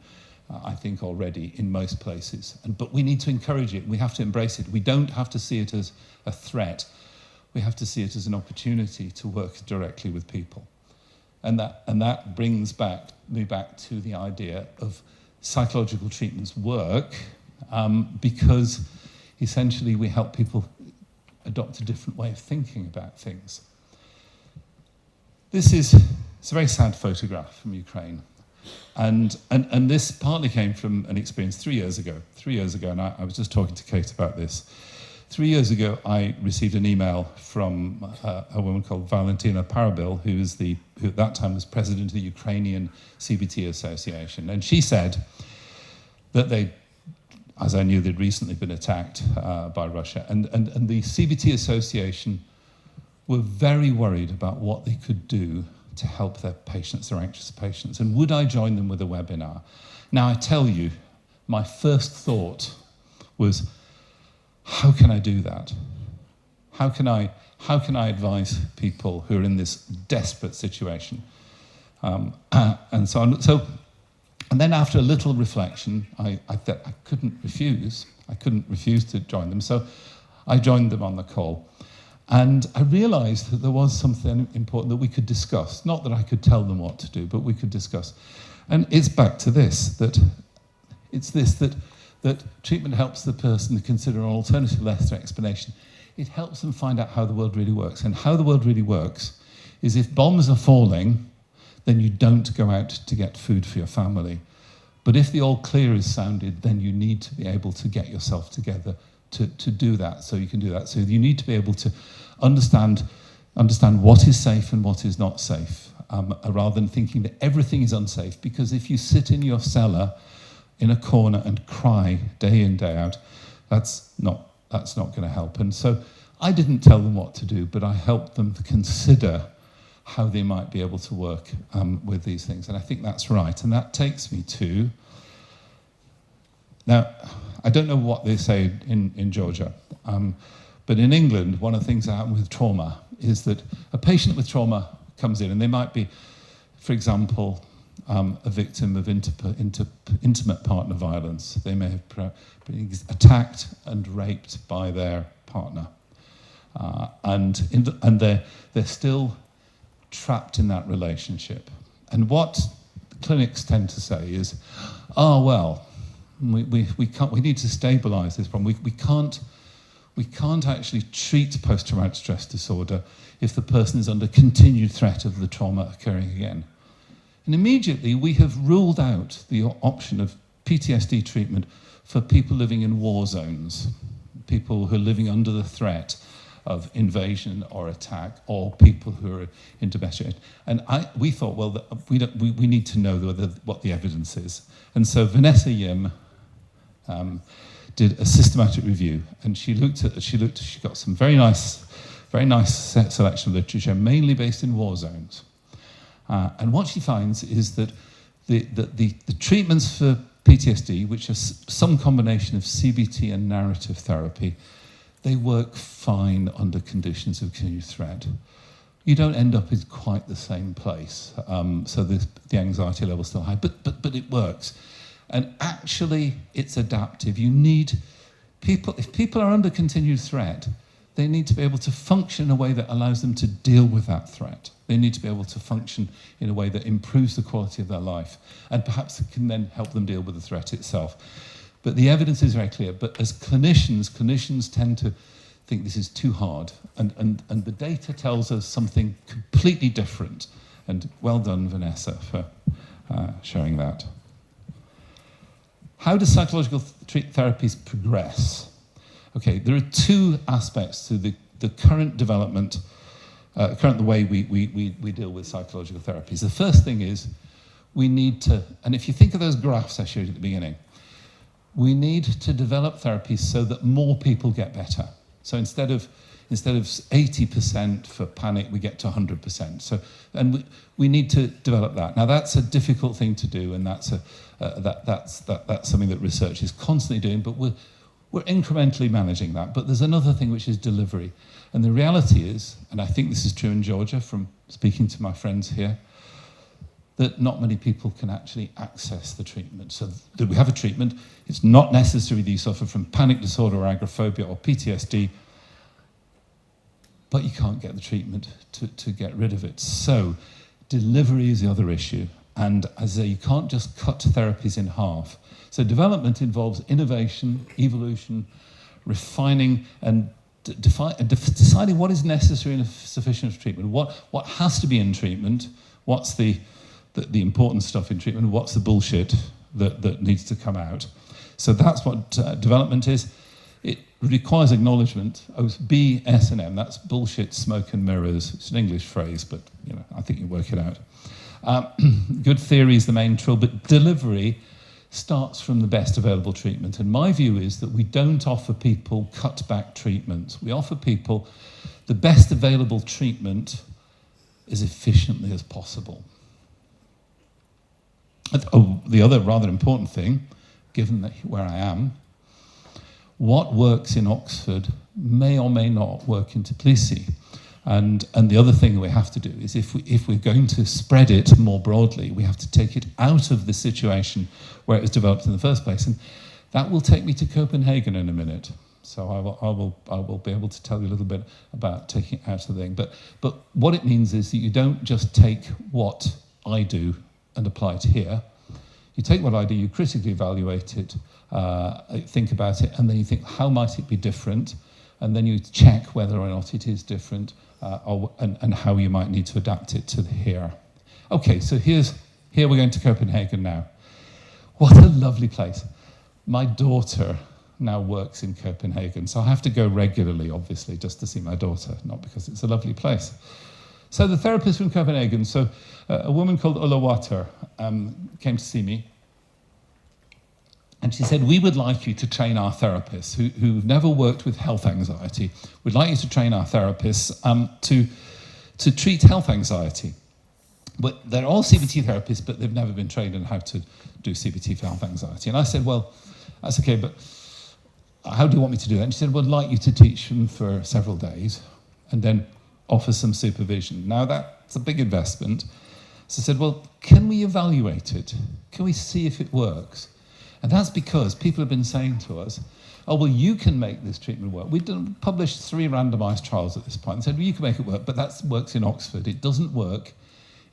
I think, already in most places. But we need to encourage it. We have to embrace it. We don't have to see it as a threat. We have to see it as an opportunity to work directly with people. And that brings me back to the idea of psychological treatments work because essentially we help people adopt a different way of thinking about things. It's a very sad photograph from Ukraine. And this partly came from an experience 3 years ago. 3 years ago, and I was just talking to Kate about this. 3 years ago, I received an email from a woman called Valentina Parabil, who at that time was president of the Ukrainian CBT Association. And she said that as I knew, they'd recently been attacked by Russia. And the CBT Association were very worried about what they could do to help their patients, their anxious patients. And would I join them with a webinar? Now, I tell you, my first thought was, how can I do that? How can I advise people who are in this desperate situation? And so on. And then after a little reflection, I thought I couldn't refuse. I couldn't refuse to join them. So I joined them on the call. And I realized that there was something important that we could discuss. Not that I could tell them what to do, but we could discuss. And it's back to this, that treatment helps the person to consider an alternative lesser explanation. It helps them find out how the world really works. And how the world really works is if bombs are falling, then you don't go out to get food for your family. But if the all clear is sounded, then you need to be able to get yourself together to do that, so you can do that. So you need to be able to understand what is safe and what is not safe, rather than thinking that everything is unsafe. Because if you sit in your cellar in a corner and cry day in, day out, that's not going to help. And so I didn't tell them what to do, but I helped them to consider how they might be able to work with these things. And I think that's right. And that takes me to, now, I don't know what they say in Georgia, but in England, one of the things that happen with trauma is that a patient with trauma comes in, and they might be, for example, a victim of intimate partner violence. They may have been attacked and raped by their partner, and they're still trapped in that relationship. And what clinics tend to say is, we need to stabilise this problem. We can't actually treat post-traumatic stress disorder if the person is under continued threat of the trauma occurring again. And immediately we have ruled out the option of PTSD treatment for people living in war zones, people who are living under the threat of invasion or attack, or people who are in domestic. And we thought, well, we need to know what the evidence is. And so Vanessa Yim did a systematic review, and she got some very nice selection of literature, mainly based in war zones. And what she finds is that the treatments for PTSD, which are some combination of CBT and narrative therapy, they work fine under conditions of continued threat. You don't end up in quite the same place, so the anxiety level's still high, but it works. And actually, it's adaptive. You need people, if people are under continued threat, they need to be able to function in a way that allows them to deal with that threat. They need to be able to function in a way that improves the quality of their life, and perhaps it can then help them deal with the threat itself. But the evidence is very clear. But as clinicians tend to think this is too hard, and the data tells us something completely different. And well done, Vanessa, for showing that. How do psychological therapies progress? Okay, there are two aspects to the current development, the way we deal with psychological therapies. The first thing is we need to, and if you think of those graphs I showed you at the beginning, we need to develop therapies so that more people get better. So instead of 80% for panic, we get to 100%. So, and we need to develop that. Now that's a difficult thing to do, and that's something that research is constantly doing. But we're incrementally managing that. But there's another thing, which is delivery. And the reality is, and I think this is true in Georgia from speaking to my friends here, that not many people can actually access the treatment. So that we have a treatment, it's not necessary that you suffer from panic disorder or agoraphobia or PTSD, but you can't get the treatment to get rid of it. So delivery is the other issue. And as I say, you can't just cut therapies in half. So development involves innovation, evolution, refining, and deciding what is necessary and sufficient for treatment. What has to be in treatment? What's the important stuff in treatment? What's the bullshit that needs to come out? So that's what development is. It requires acknowledgement. B, S, and M. That's bullshit, smoke, and mirrors. It's an English phrase, but I think you work it out. Good theory is the main trill, but delivery starts from the best available treatment. And my view is that we don't offer people cut-back treatment. We offer people the best available treatment as efficiently as possible. The other rather important thing, given that where I am, what works in Oxford may or may not work in Tbilisi. And the other thing we have to do is if we're going to spread it more broadly, we have to take it out of the situation where it was developed in the first place. And that will take me to Copenhagen in a minute. So I will be able to tell you a little bit about taking it out of the thing. But what it means is that you don't just take what I do and apply it here. You take what I do, you critically evaluate it, think about it, and then you think, how might it be different? And then you check whether or not it is different, and how you might need to adapt it to here. Okay, so here we're going to Copenhagen now. What a lovely place. My daughter now works in Copenhagen, so I have to go regularly, obviously, just to see my daughter, not because it's a lovely place. So the therapist from Copenhagen, so a woman called Ulla Water came to see me, and she said, we would like you to train our therapists who've never worked with health anxiety. We'd like you to train our therapists to treat health anxiety. But they're all CBT therapists, but they've never been trained in how to do CBT for health anxiety. And I said, well, that's okay, but how do you want me to do that? And she said, well, I'd like you to teach them for several days and then offer some supervision. Now, that's a big investment. So I said, well, can we evaluate it? Can we see if it works? And that's because people have been saying to us, oh, well, you can make this treatment work. We've published 3 randomized trials at this point and said, well, you can make it work, but that works in Oxford. It doesn't work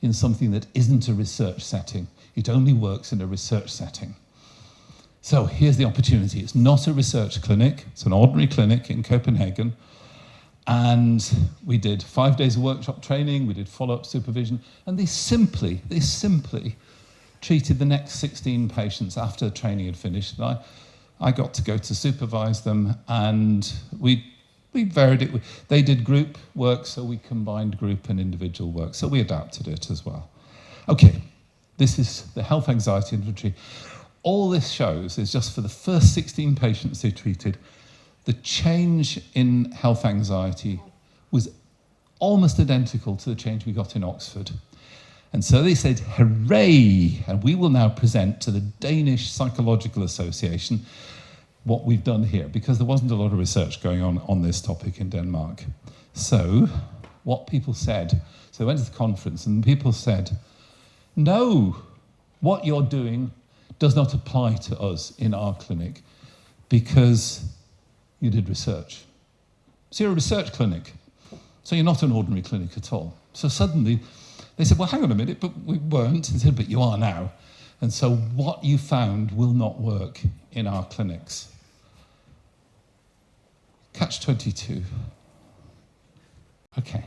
in something that isn't a research setting. It only works in a research setting. So here's the opportunity. It's not a research clinic. It's an ordinary clinic in Copenhagen. And we did 5 days of workshop training. We did follow-up supervision. And they simply treated the next 16 patients after the training had finished. And I got to go to supervise them, and we varied it. They did group work, so we combined group and individual work. So we adapted it as well. Okay, this is the health anxiety inventory. All this shows is just for the first 16 patients they treated, the change in health anxiety was almost identical to the change we got in Oxford. And so they said, hooray, and we will now present to the Danish Psychological Association what we've done here, because there wasn't a lot of research going on this topic in Denmark. So what people said, so they went to the conference and people said, no, what you're doing does not apply to us in our clinic because you did research. So you're a research clinic, so you're not an ordinary clinic at all. So suddenly they said, well, hang on a minute, but we weren't. They said, but you are now. And so what you found will not work in our clinics. Catch-22. Okay.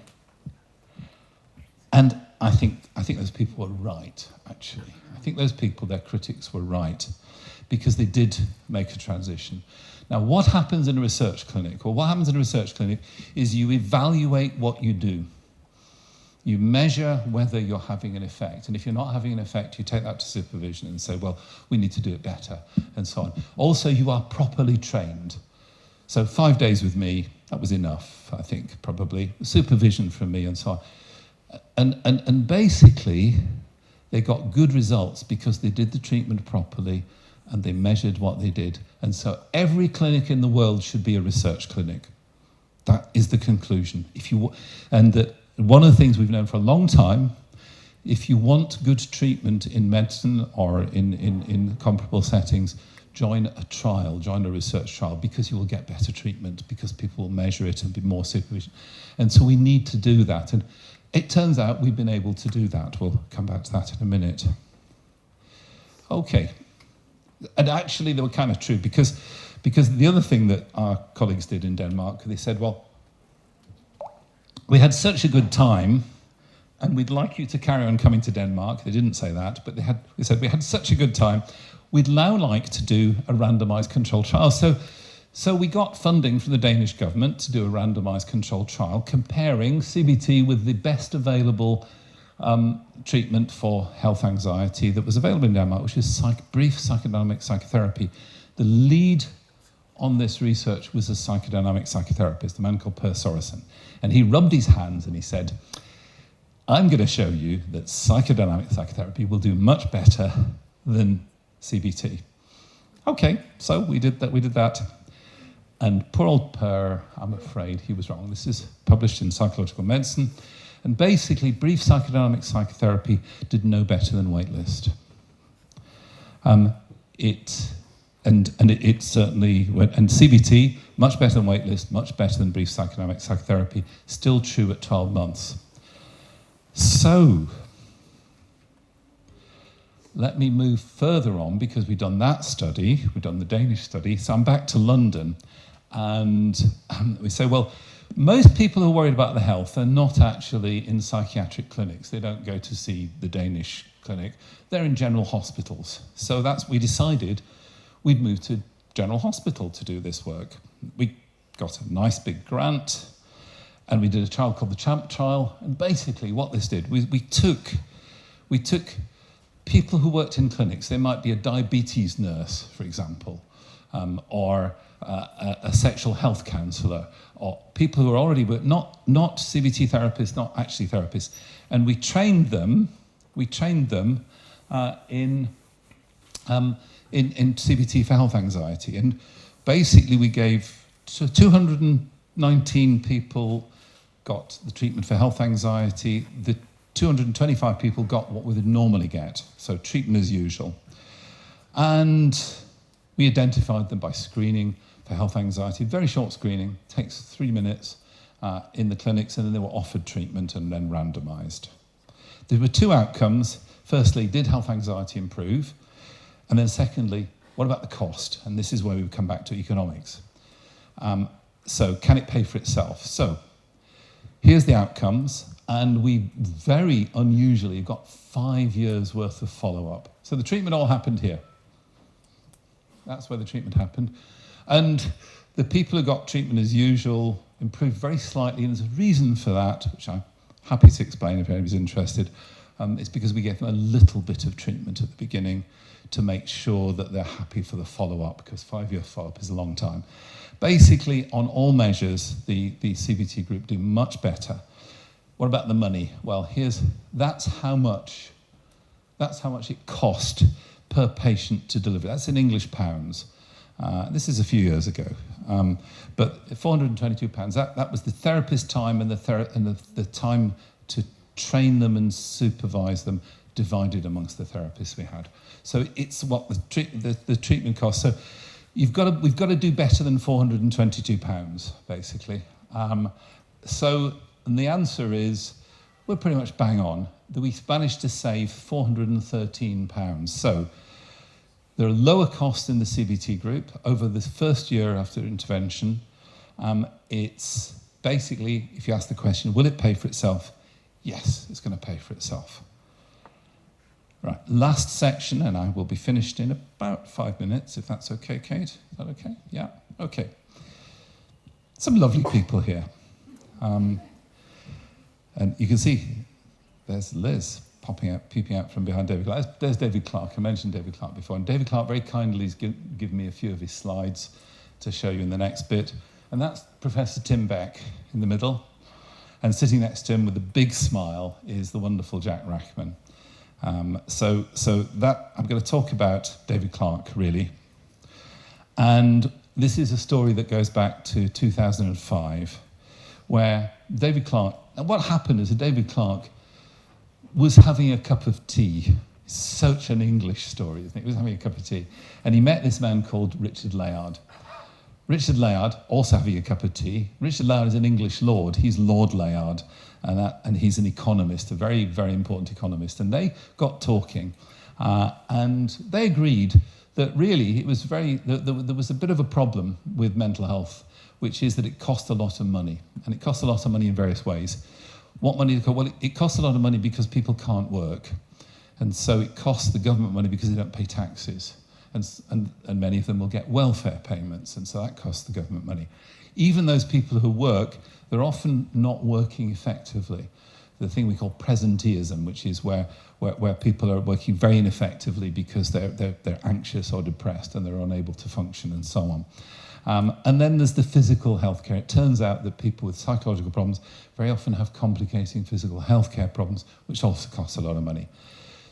And I think those people were right, actually. I think those people, their critics, were right, because they did make a transition. Now, what happens in a research clinic? Well, what happens in a research clinic is you evaluate what you do. You measure whether you're having an effect. And if you're not having an effect, you take that to supervision and say, well, we need to do it better, and so on. Also, you are properly trained. So 5 days with me, that was enough, I think, probably. Supervision from me and so on. And basically, they got good results because they did the treatment properly and they measured what they did. And so every clinic in the world should be a research clinic. That is the conclusion. One of the things we've known for a long time, if you want good treatment in medicine or in comparable settings, join a trial, join a research trial, because you will get better treatment, because people will measure it and be more supervision. And so we need to do that. And it turns out we've been able to do that. We'll come back to that in a minute. Okay. And actually, they were kind of true, because the other thing that our colleagues did in Denmark, they said, well, we had such a good time, and we'd like you to carry on coming to Denmark. They didn't say that, but they said, we had such a good time, we'd now like to do a randomized controlled trial. So we got funding from the Danish government to do a randomized controlled trial comparing CBT with the best available treatment for health anxiety that was available in Denmark, which is brief psychodynamic psychotherapy. The lead on this research was a psychodynamic psychotherapist, a man called Profesor. And he rubbed his hands and he said, I'm going to show you that psychodynamic psychotherapy will do much better than CBT. Okay, so we did that. And poor old Per, I'm afraid he was wrong. This is published in Psychological Medicine. And basically, brief psychodynamic psychotherapy did no better than waitlist. It certainly went, and CBT, much better than waitlist, much better than brief psychodynamic psychotherapy, still true at 12 months. So, let me move further on, because we've done that study, we've done the Danish study, so I'm back to London, and we say, well, most people who are worried about the health are not actually in psychiatric clinics. They don't go to see the Danish clinic. They're in general hospitals. So we decided we'd move to General Hospital to do this work. We got a nice big grant, and we did a trial called the CHAMP trial. And basically what this did, we took people who worked in clinics. They might be a diabetes nurse, for example, or a sexual health counsellor, or people who are already not CBT therapists, not actually therapists, and we trained them in CBT for health anxiety. And basically we gave 219 people got the treatment for health anxiety. The 225 people got what we would normally get, so treatment as usual. And we identified them by screening for health anxiety. Very short screening, takes 3 minutes in the clinics, and then they were offered treatment and then randomized. There were two outcomes. Firstly, did health anxiety improve? And then secondly, what about the cost? And this is where we would come back to economics. So can it pay for itself? So here's the outcomes. And we very unusually got 5 years worth of follow-up. So the treatment all happened here. That's where the treatment happened. And the people who got treatment as usual improved very slightly. And there's a reason for that, which I'm happy to explain if anybody's interested. It's because we gave them a little bit of treatment at the beginning to make sure that they're happy for the follow-up, because 5 year follow-up is a long time. Basically, on all measures, the CBT group do much better. What about the money? Well, that's how much it cost per patient to deliver. That's in English pounds. This is a few years ago. But £422, that was the therapist time and the time to train them and supervise them divided amongst the therapists we had. So it's what the treatment cost. So we've got to do better than £422, basically. And the answer is, we're pretty much bang on. We managed to save £413. So there are lower costs in the CBT group over the first year after intervention. It's basically, if you ask the question, will it pay for itself? Yes, it's going to pay for itself. Right, last section, and I will be finished in about 5 minutes, if that's okay, Kate. Is that okay? Yeah, okay. Some lovely people here. And you can see, there's Liz peeping out from behind David Clark. There's David Clark. I mentioned David Clark before. And David Clark very kindly has given me a few of his slides to show you in the next bit. And that's Professor Tim Beck in the middle. And sitting next to him with a big smile is the wonderful Jack Rachman. So that I'm going to talk about David Clark, really. And this is a story that goes back to 2005, where David Clark, and what happened is that David Clark was having a cup of tea. It's such an English story, isn't it? He was having a cup of tea. And he met this man called Richard Layard. Richard Layard, also having a cup of tea. Richard Layard is an English lord. He's Lord Layard, and he's an economist, a very, very important economist. And they got talking, and they agreed that really it was there was a bit of a problem with mental health, which is that it cost a lot of money. And it costs a lot of money in various ways. What money? Well, it costs a lot of money because people can't work. And so it costs the government money because they don't pay taxes. And many of them will get welfare payments, and so that costs the government money. Even those people who work, they're often not working effectively. The thing we call presenteeism, which is where people are working very ineffectively because they're anxious or depressed and they're unable to function and so on. And then there's the physical healthcare. It turns out that people with psychological problems very often have complicating physical healthcare problems, which also costs a lot of money.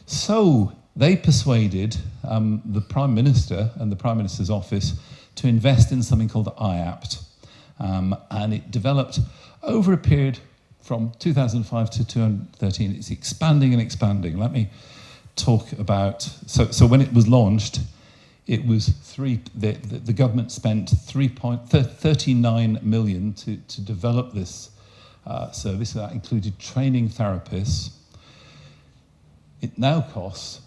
So they persuaded the Prime Minister and the Prime Minister's office to invest in something called IAPT. And it developed over a period from 2005 to 2013. It's expanding and expanding. Let me talk about... So when it was launched, it was the government spent 39 million to develop this service. That included training therapists. It now costs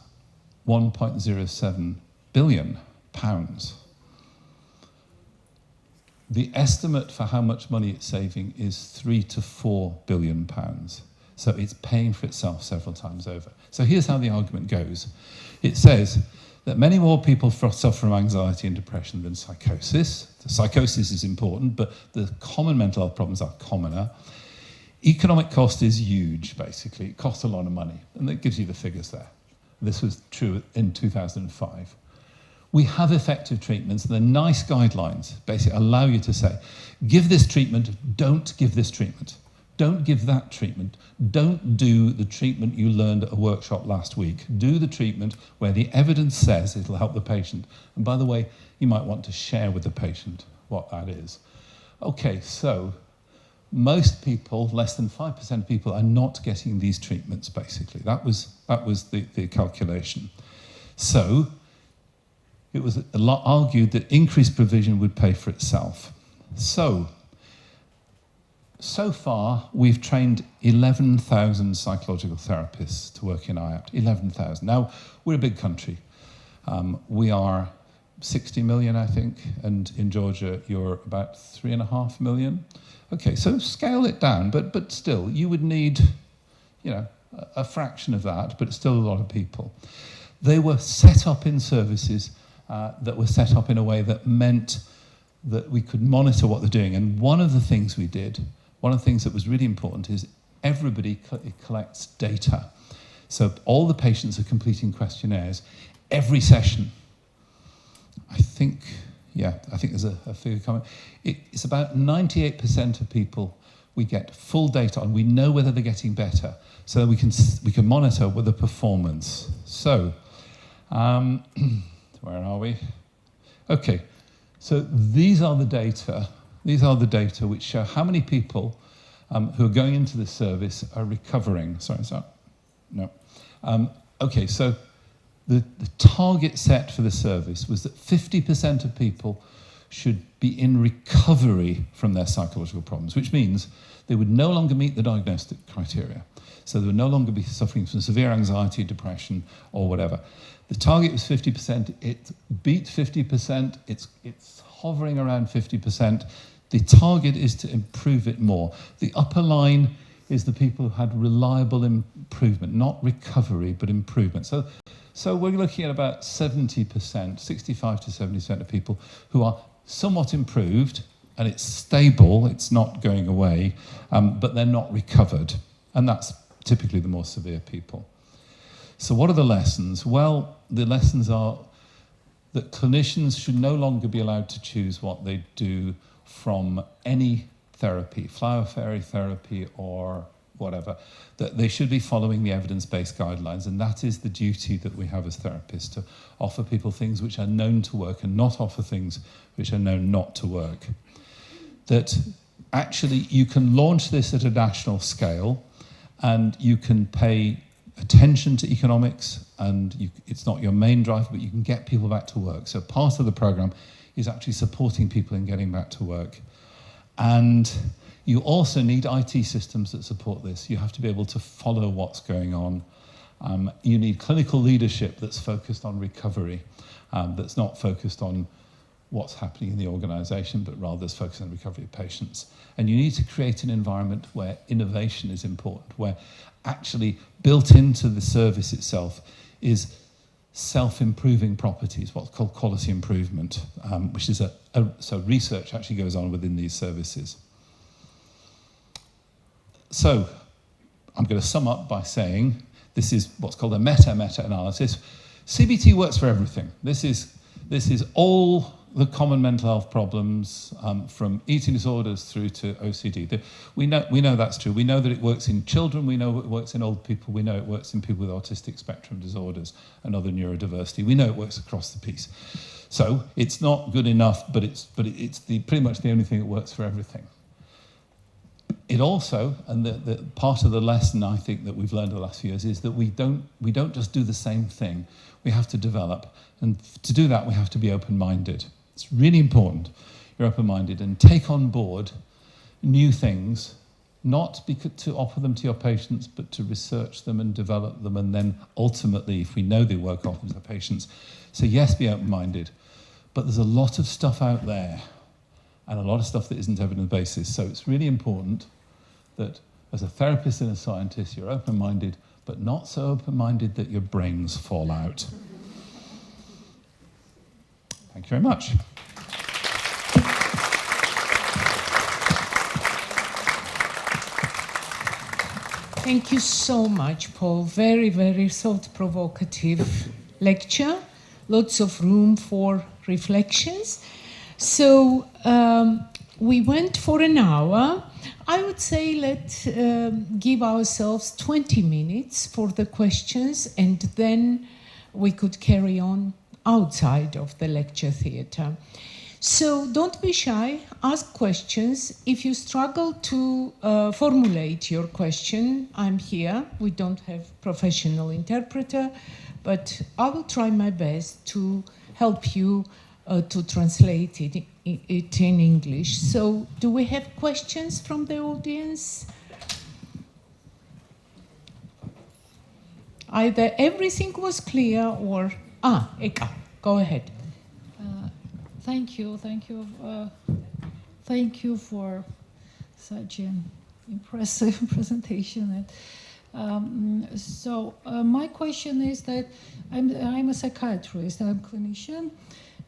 £1.07 billion. The estimate for how much money it's saving is £3 to £4 billion. So it's paying for itself several times over. So here's how the argument goes. It says that many more people suffer from anxiety and depression than psychosis. The psychosis is important, but the common mental health problems are commoner. Economic cost is huge, basically. It costs a lot of money, and that gives you the figures there. This was true in 2005. We have effective treatments. The nice guidelines basically allow you to say, give this treatment, don't give this treatment. Don't give that treatment. Don't do the treatment you learned at a workshop last week. Do the treatment where the evidence says it'll help the patient. And by the way, you might want to share with the patient what that is. Okay, so most people, less than 5% of people, are not getting these treatments, basically. That was the calculation. So it was argued that increased provision would pay for itself. So far, we've trained 11,000 psychological therapists to work in IAPT, 11,000. Now, we're a big country. We are 60 million, I think, and in Georgia, you're about 3.5 million. Okay, so scale it down, but still, you would need, a fraction of that, but still a lot of people. They were set up in services that were set up in a way that meant that we could monitor what they're doing. And one of the things we did, one of the things that was really important is everybody collects data. So all the patients are completing questionnaires every session. I think there's a figure coming. It's about 98% of people we get full data on, we know whether they're getting better, so that we can monitor with the performance. So, where are we? Okay, so these are the data. These are the data which show how many people who are going into this service are recovering. Sorry, is that? No. Okay, so the target set for the service was that 50% of people should be in recovery from their psychological problems, which means they would no longer meet the diagnostic criteria. So they would no longer be suffering from severe anxiety, depression, or whatever. The target was 50%. It beat 50%. It's hovering around 50%. The target is to improve it more. The upper line is the people who had reliable improvement, not recovery, but improvement. So we're looking at about 70%, 65 to 70% of people who are somewhat improved, and it's stable, it's not going away, but they're not recovered. And that's typically the more severe people. So what are the lessons? Well, the lessons are that clinicians should no longer be allowed to choose what they do from any therapy, flower fairy therapy or whatever, that they should be following the evidence-based guidelines, and that is the duty that we have as therapists, to offer people things which are known to work and not offer things which are known not to work. That actually you can launch this at a national scale and you can pay attention to economics, and it's not your main driver, but you can get people back to work. So part of the program is actually supporting people in getting back to work. And you also need IT systems that support this. You have to be able to follow what's going on. You need clinical leadership that's focused on recovery, that's not focused on what's happening in the organisation, but rather is focused on recovery of patients. And you need to create an environment where innovation is important, where actually built into the service itself is self-improving properties, what's called quality improvement, which is so research actually goes on within these services. So I'm going to sum up by saying this is what's called a meta-analysis. CBT works for everything. This is all the common mental health problems, from eating disorders through to OCD. We know that's true. We know that it works in children. We know it works in old people. We know it works in people with autistic spectrum disorders and other neurodiversity. We know it works across the piece. So it's not good enough, but it's pretty much the only thing that works for everything. It also, and the part of the lesson I think that we've learned over the last few years is that we don't just do the same thing. We have to develop, and to do that we have to be open-minded. It's really important you're open-minded and take on board new things, not to offer them to your patients, but to research them and develop them, and then ultimately, if we know they work, offer them to the patients. So yes, be open-minded, but there's a lot of stuff out there and a lot of stuff that isn't evidence-based. So it's really important that as a therapist and a scientist, you're open-minded, but not so open-minded that your brains fall out. Thank you very much. Thank you so much, Paul. Very, very thought-provocative lecture. Lots of room for reflections. So we went for an hour. I would say let's give ourselves 20 minutes for the questions, and then we could carry on outside of the lecture theatre. So don't be shy, ask questions. If you struggle to formulate your question, I'm here. We don't have professional interpreter, but I will try my best to help you to translate it in English. So do we have questions from the audience? Either everything was clear or... Eka, go ahead. Thank you for such an impressive presentation. So my question is that I'm a psychiatrist, I'm a clinician,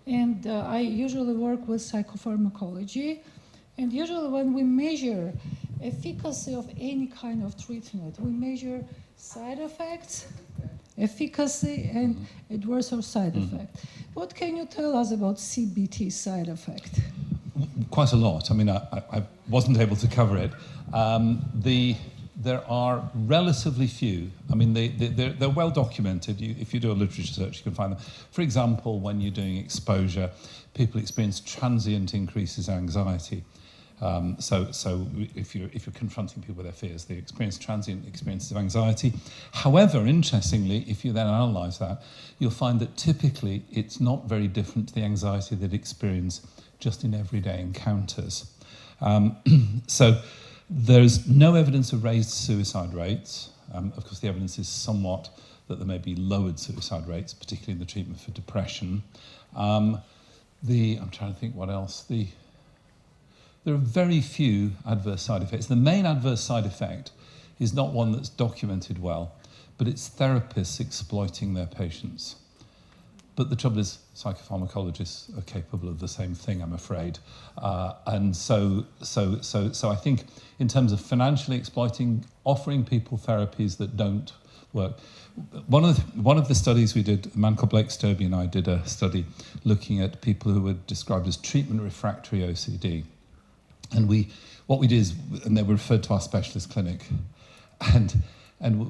and I usually work with psychopharmacology. And usually when we measure efficacy of any kind of treatment, we measure side effects, efficacy, and adverse or side effect. What can you tell us about CBT side effect? Quite a lot. I mean, wasn't able to cover it. There are relatively few. I mean, they're well documented. If you do a literature search, you can find them. For example, when you're doing exposure, people experience transient increases in anxiety. So if you're confronting people with their fears, they experience transient experiences of anxiety. However, interestingly, if you then analyse that, you'll find that typically it's not very different to the anxiety they'd experience just in everyday encounters. So there's no evidence of raised suicide rates. Of course, the evidence is somewhat that there may be lowered suicide rates, particularly in the treatment for depression. I'm trying to think what else. There are very few adverse side effects. The main adverse side effect is not one that's documented well, but it's therapists exploiting their patients. But the trouble is, psychopharmacologists are capable of the same thing, I'm afraid. And so I think in terms of financially exploiting, offering people therapies that don't work. One of the studies we did, a man called Blake Stobie and I did a study looking at people who were described as treatment refractory OCD. And what we did is, and they were referred to our specialist clinic, and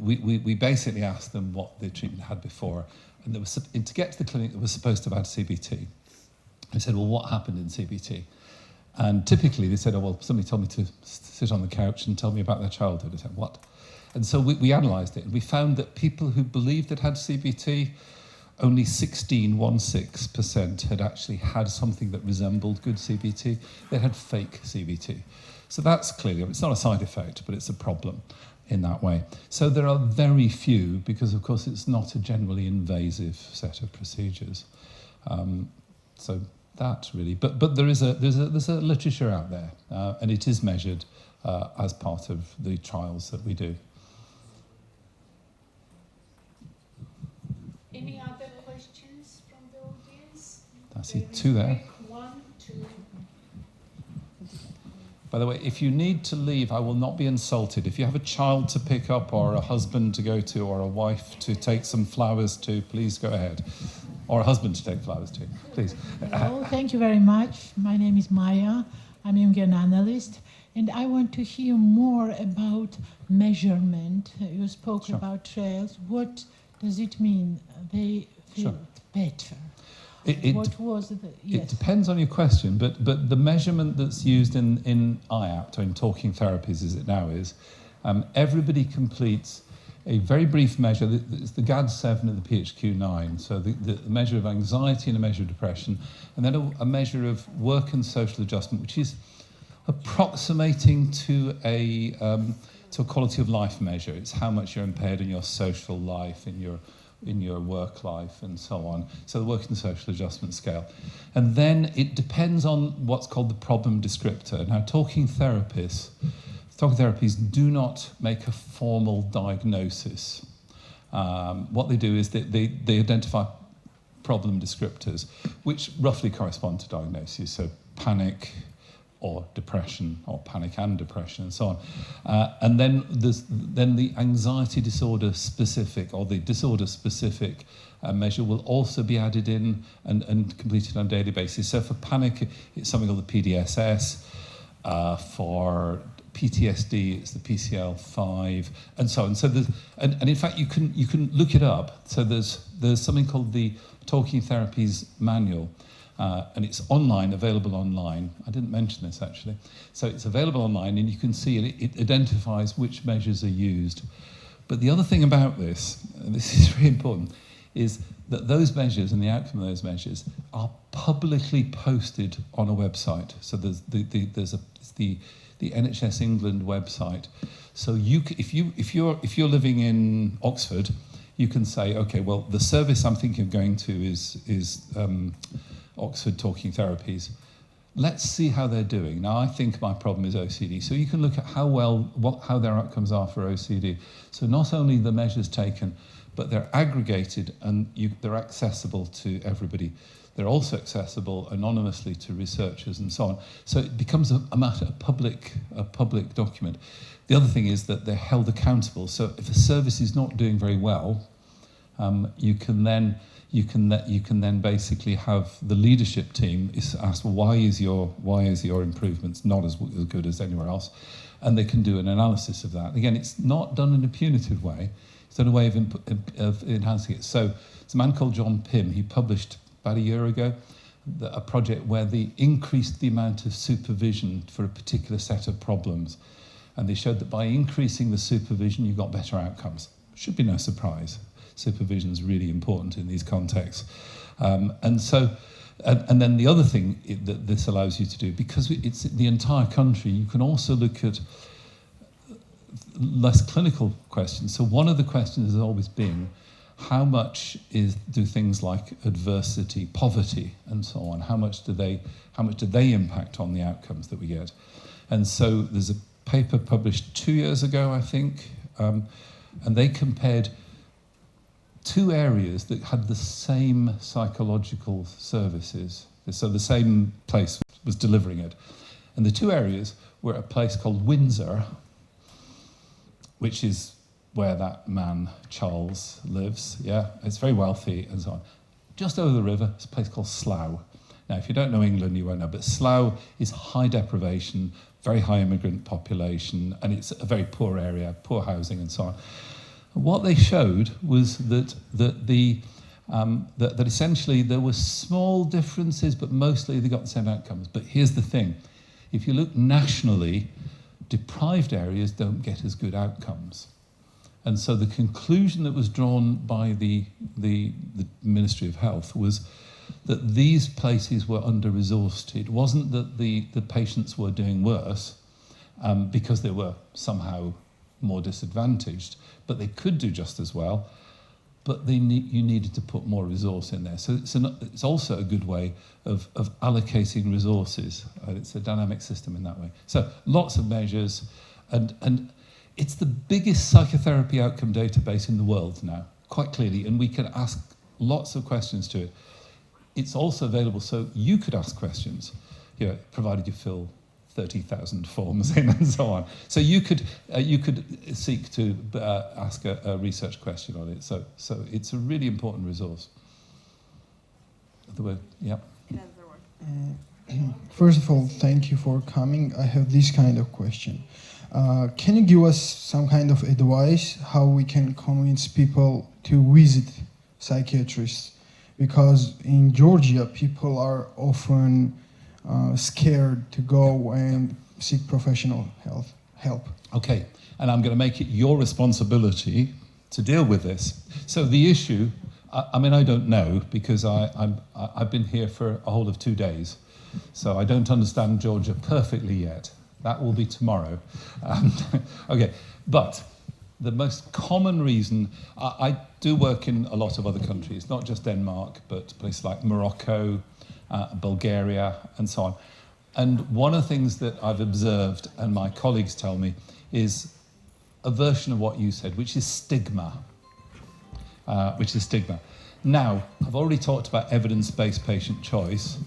we basically asked them what their treatment had before. And to get to the clinic, they were supposed to have had CBT. I said, well, what happened in CBT? And typically they said, oh, well, somebody told me to sit on the couch and tell me about their childhood. I said, what? And so we analysed it, and we found that people who believed they'd had CBT, only 16% had actually had something that resembled good CBT. They had fake CBT. So that's clearly, it's not a side effect, but it's a problem in that way. So there are very few, because of course it's not a generally invasive set of procedures. So that really, but there's a literature out there, and it is measured as part of the trials that we do. Any other questions from the audience? I see two there. One, two. By the way, if you need to leave, I will not be insulted. If you have a child to pick up or a husband to go to or a wife to take some flowers to, please go ahead. Or a husband to take flowers to, please. Hello, thank you very much. My name is Maya. I'm a Jungian analyst. And I want to hear more about measurement. You spoke about trials. What does it mean they feel better? What was the... Yes. It depends on your question, but the measurement that's used in IAPT, or in talking therapies as it now is, everybody completes a very brief measure. It's the GAD-7 and the PHQ-9, so the measure of anxiety and a measure of depression, and then a measure of work and social adjustment, which is approximating to a quality of life measure. It's how much you're impaired in your social life, in your work life, and so on. So the work and social adjustment scale. And then it depends on what's called the problem descriptor. Now, talking therapies do not make a formal diagnosis. What they do is they identify problem descriptors, which roughly correspond to diagnoses. So panic, or depression, or panic and depression, and so on. And then the anxiety disorder specific, or the disorder specific measure will also be added in and completed on a daily basis. So for panic, it's something called the PDSS. For PTSD, it's the PCL-5, and so on. So and in fact, you can look it up. So there's something called the Talking Therapies Manual. And it's online, available online. I didn't mention this actually. So it's available online, and you can see it identifies which measures are used. But the other thing about this, and this is really important, is that those measures and the outcome of those measures are publicly posted on a website. So there's the NHS England website. So if you're living in Oxford, you can say, okay, well, the service I'm thinking of going to is Oxford Talking Therapies. Let's see how they're doing. Now, I think my problem is OCD. So you can look at how their outcomes are for OCD. So not only the measures taken, but they're aggregated and they're accessible to everybody. They're also accessible anonymously to researchers and so on. So it becomes a matter of a public document. The other thing is that they're held accountable. So if a service is not doing very well, you can then basically have the leadership team is asked, well, why is your improvements not as good as anywhere else, and they can do an analysis of that. Again, it's not done in a punitive way; it's done a way of enhancing it. So, it's a man called John Pym. He published about a year ago a project where they increased the amount of supervision for a particular set of problems, and they showed that by increasing the supervision, you got better outcomes. Should be no surprise. Supervision is really important in these contexts. And then the other thing that this allows you to do, because it's the entire country, you can also look at less clinical questions. So one of the questions has always been, how much do things like adversity, poverty, and so on, how much do they impact on the outcomes that we get? And so there's a paper published 2 years ago, I think, and they compared two areas that had the same psychological services. So the same place was delivering it. And the two areas were a place called Windsor, which is where that man, Charles, lives. Yeah, it's very wealthy and so on. Just over the river is a place called Slough. Now, if you don't know England, you won't know, but Slough is high deprivation, very high immigrant population, and it's a very poor area, poor housing and so on. What they showed was that essentially there were small differences, but mostly they got the same outcomes. But here's the thing. If you look nationally, deprived areas don't get as good outcomes. And so the conclusion that was drawn by the Ministry of Health was that these places were under-resourced. It wasn't that the patients were doing worse because they were somehow more disadvantaged, but they could do just as well, but you needed to put more resource in there. So it's also a good way of allocating resources. It's a dynamic system in that way. So lots of measures, and it's the biggest psychotherapy outcome database in the world now, quite clearly, and we can ask lots of questions to it. It's also available so you could ask questions, provided you fill 30,000 forms in and so on. So you could seek to ask a research question on it. So it's a really important resource. Yeah. First of all, thank you for coming. I have this kind of question. Can you give us some kind of advice how we can convince people to visit psychiatrists? Because in Georgia, people are often scared to go and seek professional help. Okay, and I'm going to make it your responsibility to deal with this. So the issue, I mean, I don't know, because I've been here for a whole of 2 days, so I don't understand Georgia perfectly yet. That will be tomorrow. Okay, but the most common reason, I do work in a lot of other countries, not just Denmark, but places like Morocco, Bulgaria, and so on. And one of the things that I've observed, and my colleagues tell me, is a version of what you said, which is stigma. Now, I've already talked about evidence-based patient choice,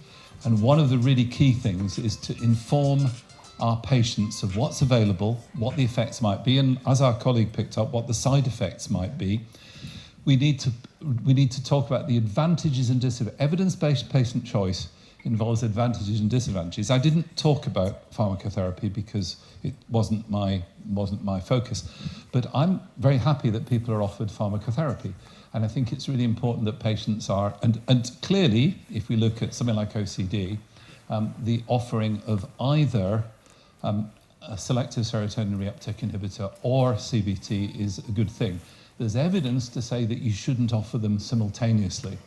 and one of the really key things is to inform our patients of what's available, what the effects might be, and as our colleague picked up, what the side effects might be. We need to talk about the advantages and disadvantages. Evidence-based patient choice involves advantages and disadvantages. I didn't talk about pharmacotherapy because it wasn't my focus, but I'm very happy that people are offered pharmacotherapy. And I think it's really important that patients are, and clearly, if we look at something like OCD, the offering of either a selective serotonin reuptake inhibitor or CBT is a good thing. There's evidence to say that you shouldn't offer them simultaneously,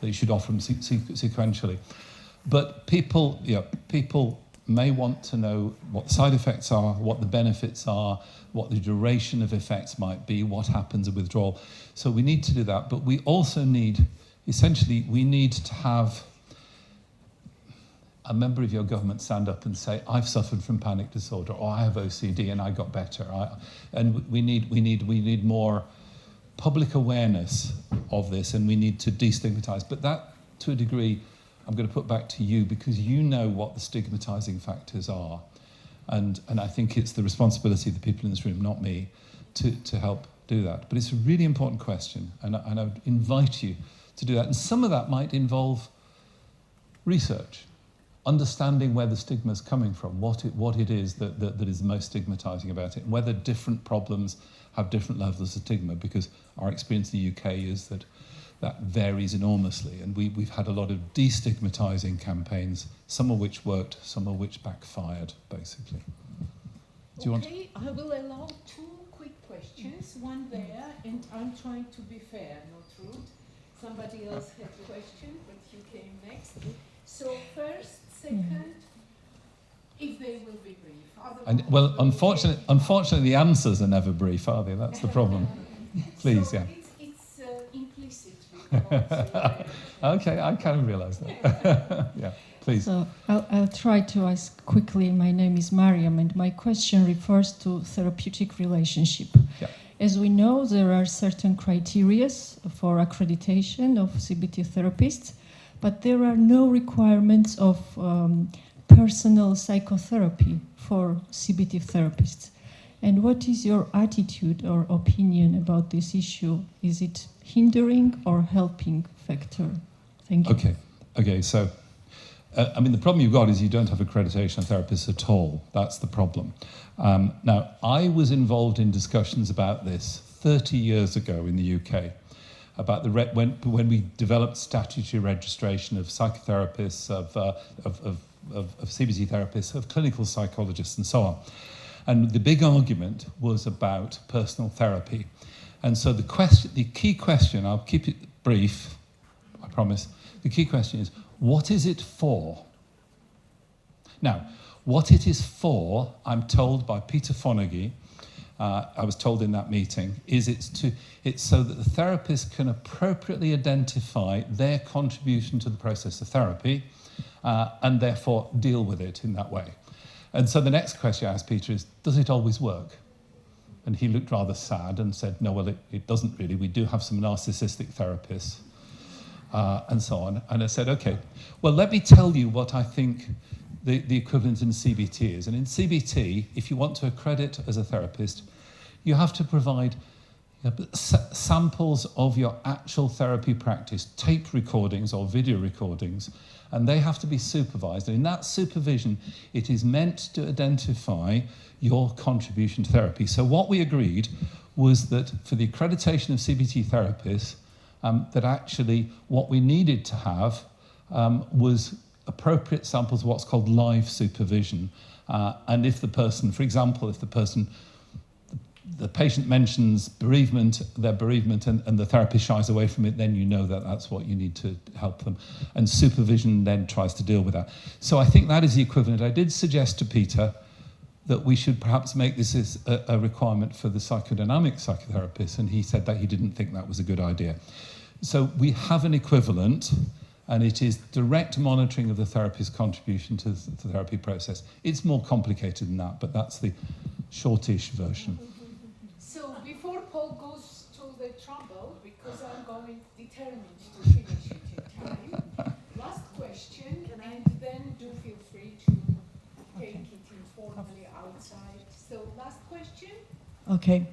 that you should offer them sequentially. But people may want to know what the side effects are, what the benefits are, what the duration of effects might be, what happens at withdrawal. So we need to do that, but we also need to have a member of your government stand up and say, I've suffered from panic disorder, or I have OCD and I got better. And we need more public awareness of this, and we need to destigmatize. But that, to a degree, I'm going to put back to you, because you know what the stigmatizing factors are. And I think it's the responsibility of the people in this room, not me, to help do that. But it's a really important question, and I would invite you to do that. And some of that might involve research, understanding where the stigma is coming from, what it is that is most stigmatizing about it, and whether different problems have different levels of stigma, because our experience in the UK is that varies enormously, and we've had a lot of destigmatizing campaigns, some of which worked, some of which backfired, basically. Do you want? Okay, I will allow 2 quick questions, one there, and I'm trying to be fair, not rude. Somebody else had a question, but you came next. So first, second, if they will be brief. And, well, unfortunately, the answers are never brief, are they? That's the problem. Please, so yeah. It's implicit. Okay, I kind of realise that. Yeah, please. So I'll try to ask quickly. My name is Mariam, and my question refers to therapeutic relationship. Yeah. As we know, there are certain criteria for accreditation of CBT therapists, but there are no requirements of personal psychotherapy for CBT therapists. And what is your attitude or opinion about this issue? Is it hindering or helping factor? Thank you. Okay. So, I mean, the problem you've got is you don't have accreditation of therapists at all. That's the problem. Now, I was involved in discussions about this 30 years ago in the UK, about when we developed statutory registration of psychotherapists, of CBT therapists, of clinical psychologists, and so on. And the big argument was about personal therapy. And so the key question, I'll keep it brief, I promise. The key question is, what is it for? Now, what it is for, I'm told by Peter Fonagy, I was told in that meeting, is it's so that the therapist can appropriately identify their contribution to the process of therapy and therefore deal with it in that way. And so the next question I asked Peter is, does it always work? And he looked rather sad and said, no, well, it doesn't really. We do have some narcissistic therapists and so on. And I said, okay, well, let me tell you what I think the equivalent in CBT is. And in CBT, if you want to accredit as a therapist, you have to provide samples of your actual therapy practice, tape recordings or video recordings, and they have to be supervised. And in that supervision, it is meant to identify your contribution to therapy. So what we agreed was that for the accreditation of CBT therapists, that actually what we needed to have was appropriate samples of what's called live supervision. And if the person, for example, the patient mentions their bereavement, and the therapist shies away from it, then you know that that's what you need to help them. And supervision then tries to deal with that. So I think that is the equivalent. I did suggest to Peter that we should perhaps make this as a requirement for the psychodynamic psychotherapists, and he said that he didn't think that was a good idea. So we have an equivalent, and it is direct monitoring of the therapist's contribution to the therapy process. It's more complicated than that, but that's the shortish version. So before Paul goes to the trouble, because I'm going determined to finish it in time, last question, and then do feel free to take it informally outside. So last question. Okay.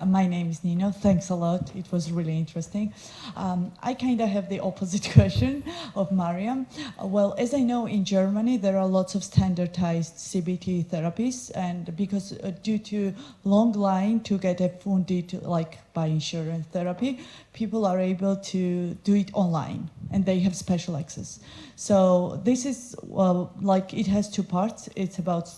My name is Nino. Thanks a lot. It was really interesting. I kind of have the opposite question of Mariam. Well, as I know, in Germany, there are lots of standardized CBT therapies, and because due to long line to get a funded, like by insurance therapy, people are able to do it online, and they have special access. So this is, like, it has 2 parts.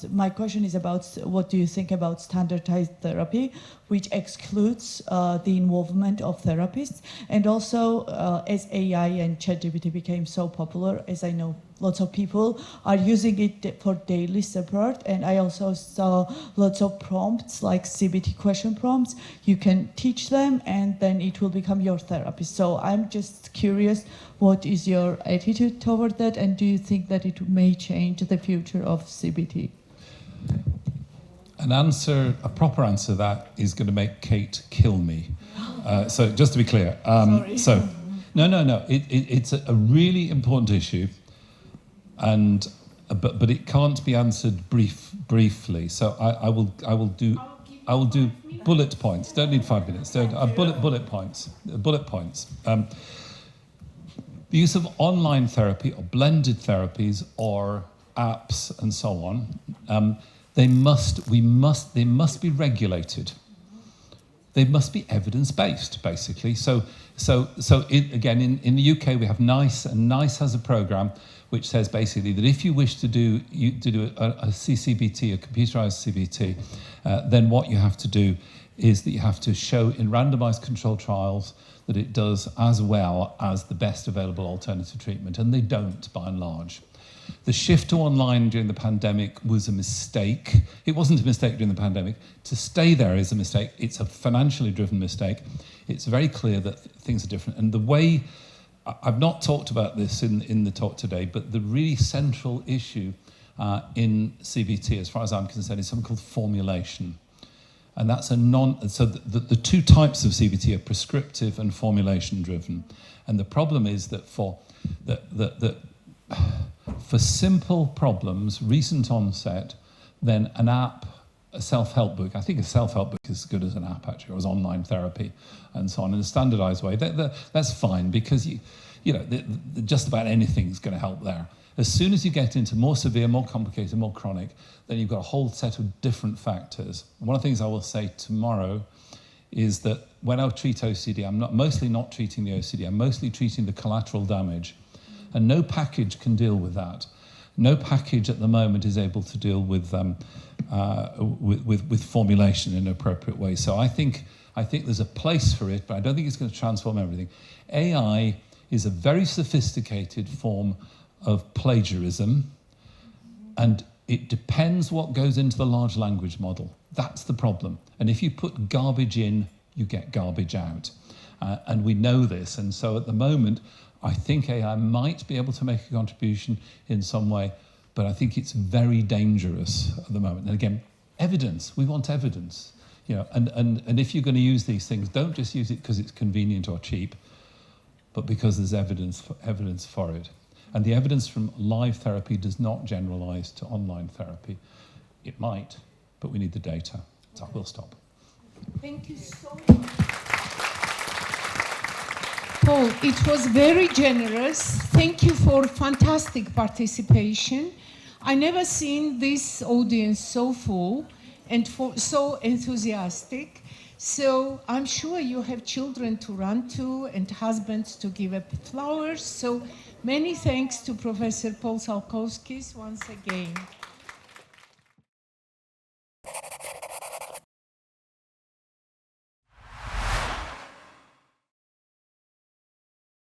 My question is about what do you think about standardized therapy, which excludes the involvement of therapists, and also as AI and ChatGPT became so popular, as I know, lots of people are using it for daily support, and I also saw lots of prompts, like CBT question prompts. You can teach them, and then it will become your therapist. So I'm just curious, what is your attitude toward that, and do you think that it may change the future of CBT? A proper answer to that is going to make Kate kill me. So just to be clear. Sorry. So, no. It's a really important issue. But it can't be answered briefly. So I will I will do bullet points. Don't need 5 minutes. Bullet points. The use of online therapy or blended therapies or apps and so on, they must be regulated. They must be evidence-based, basically. So again, in the UK, we have NICE, and NICE has a program which says basically that if you wish to do a CCBT, a computerized CBT, then what you have to do is that you have to show in randomized controlled trials that it does as well as the best available alternative treatment, and they don't, by and large. The shift to online during the pandemic was a mistake. It wasn't a mistake during the pandemic. To stay there is a mistake. It's a financially driven mistake. It's very clear that things are different. And the way, I've not talked about this in the talk today, but the really central issue in CBT, as far as I'm concerned, is something called formulation. And that's so the two types of CBT are prescriptive and formulation driven. And the problem is that for simple problems, recent onset, then an app, a self-help book, I think a self-help book is as good as an app actually, or as online therapy and so on, in a standardized way, that's fine, because just about anything is going to help there. As soon as you get into more severe, more complicated, more chronic, then you've got a whole set of different factors. One of the things I will say tomorrow is that when I treat OCD, I'm mostly not treating the OCD, I'm mostly treating the collateral damage. And no package can deal with that. No package at the moment is able to deal with formulation in an appropriate way. So I think there's a place for it, but I don't think it's going to transform everything. AI is a very sophisticated form of plagiarism, and it depends what goes into the large language model. That's the problem. And if you put garbage in, you get garbage out. And we know this. And so at the moment, I think AI might be able to make a contribution in some way, but I think it's very dangerous at the moment. And again, evidence. We want evidence. And if you're going to use these things, don't just use it because it's convenient or cheap, but because there's evidence for it. And the evidence from live therapy does not generalize to online therapy. It might, but we need the data. So I will stop. Thank you so much. Paul, it was very generous. Thank you for fantastic participation. I never seen this audience so full and so enthusiastic. So I'm sure you have children to run to and husbands to give up flowers. So many thanks to Professor Paul Sálkowskis once again.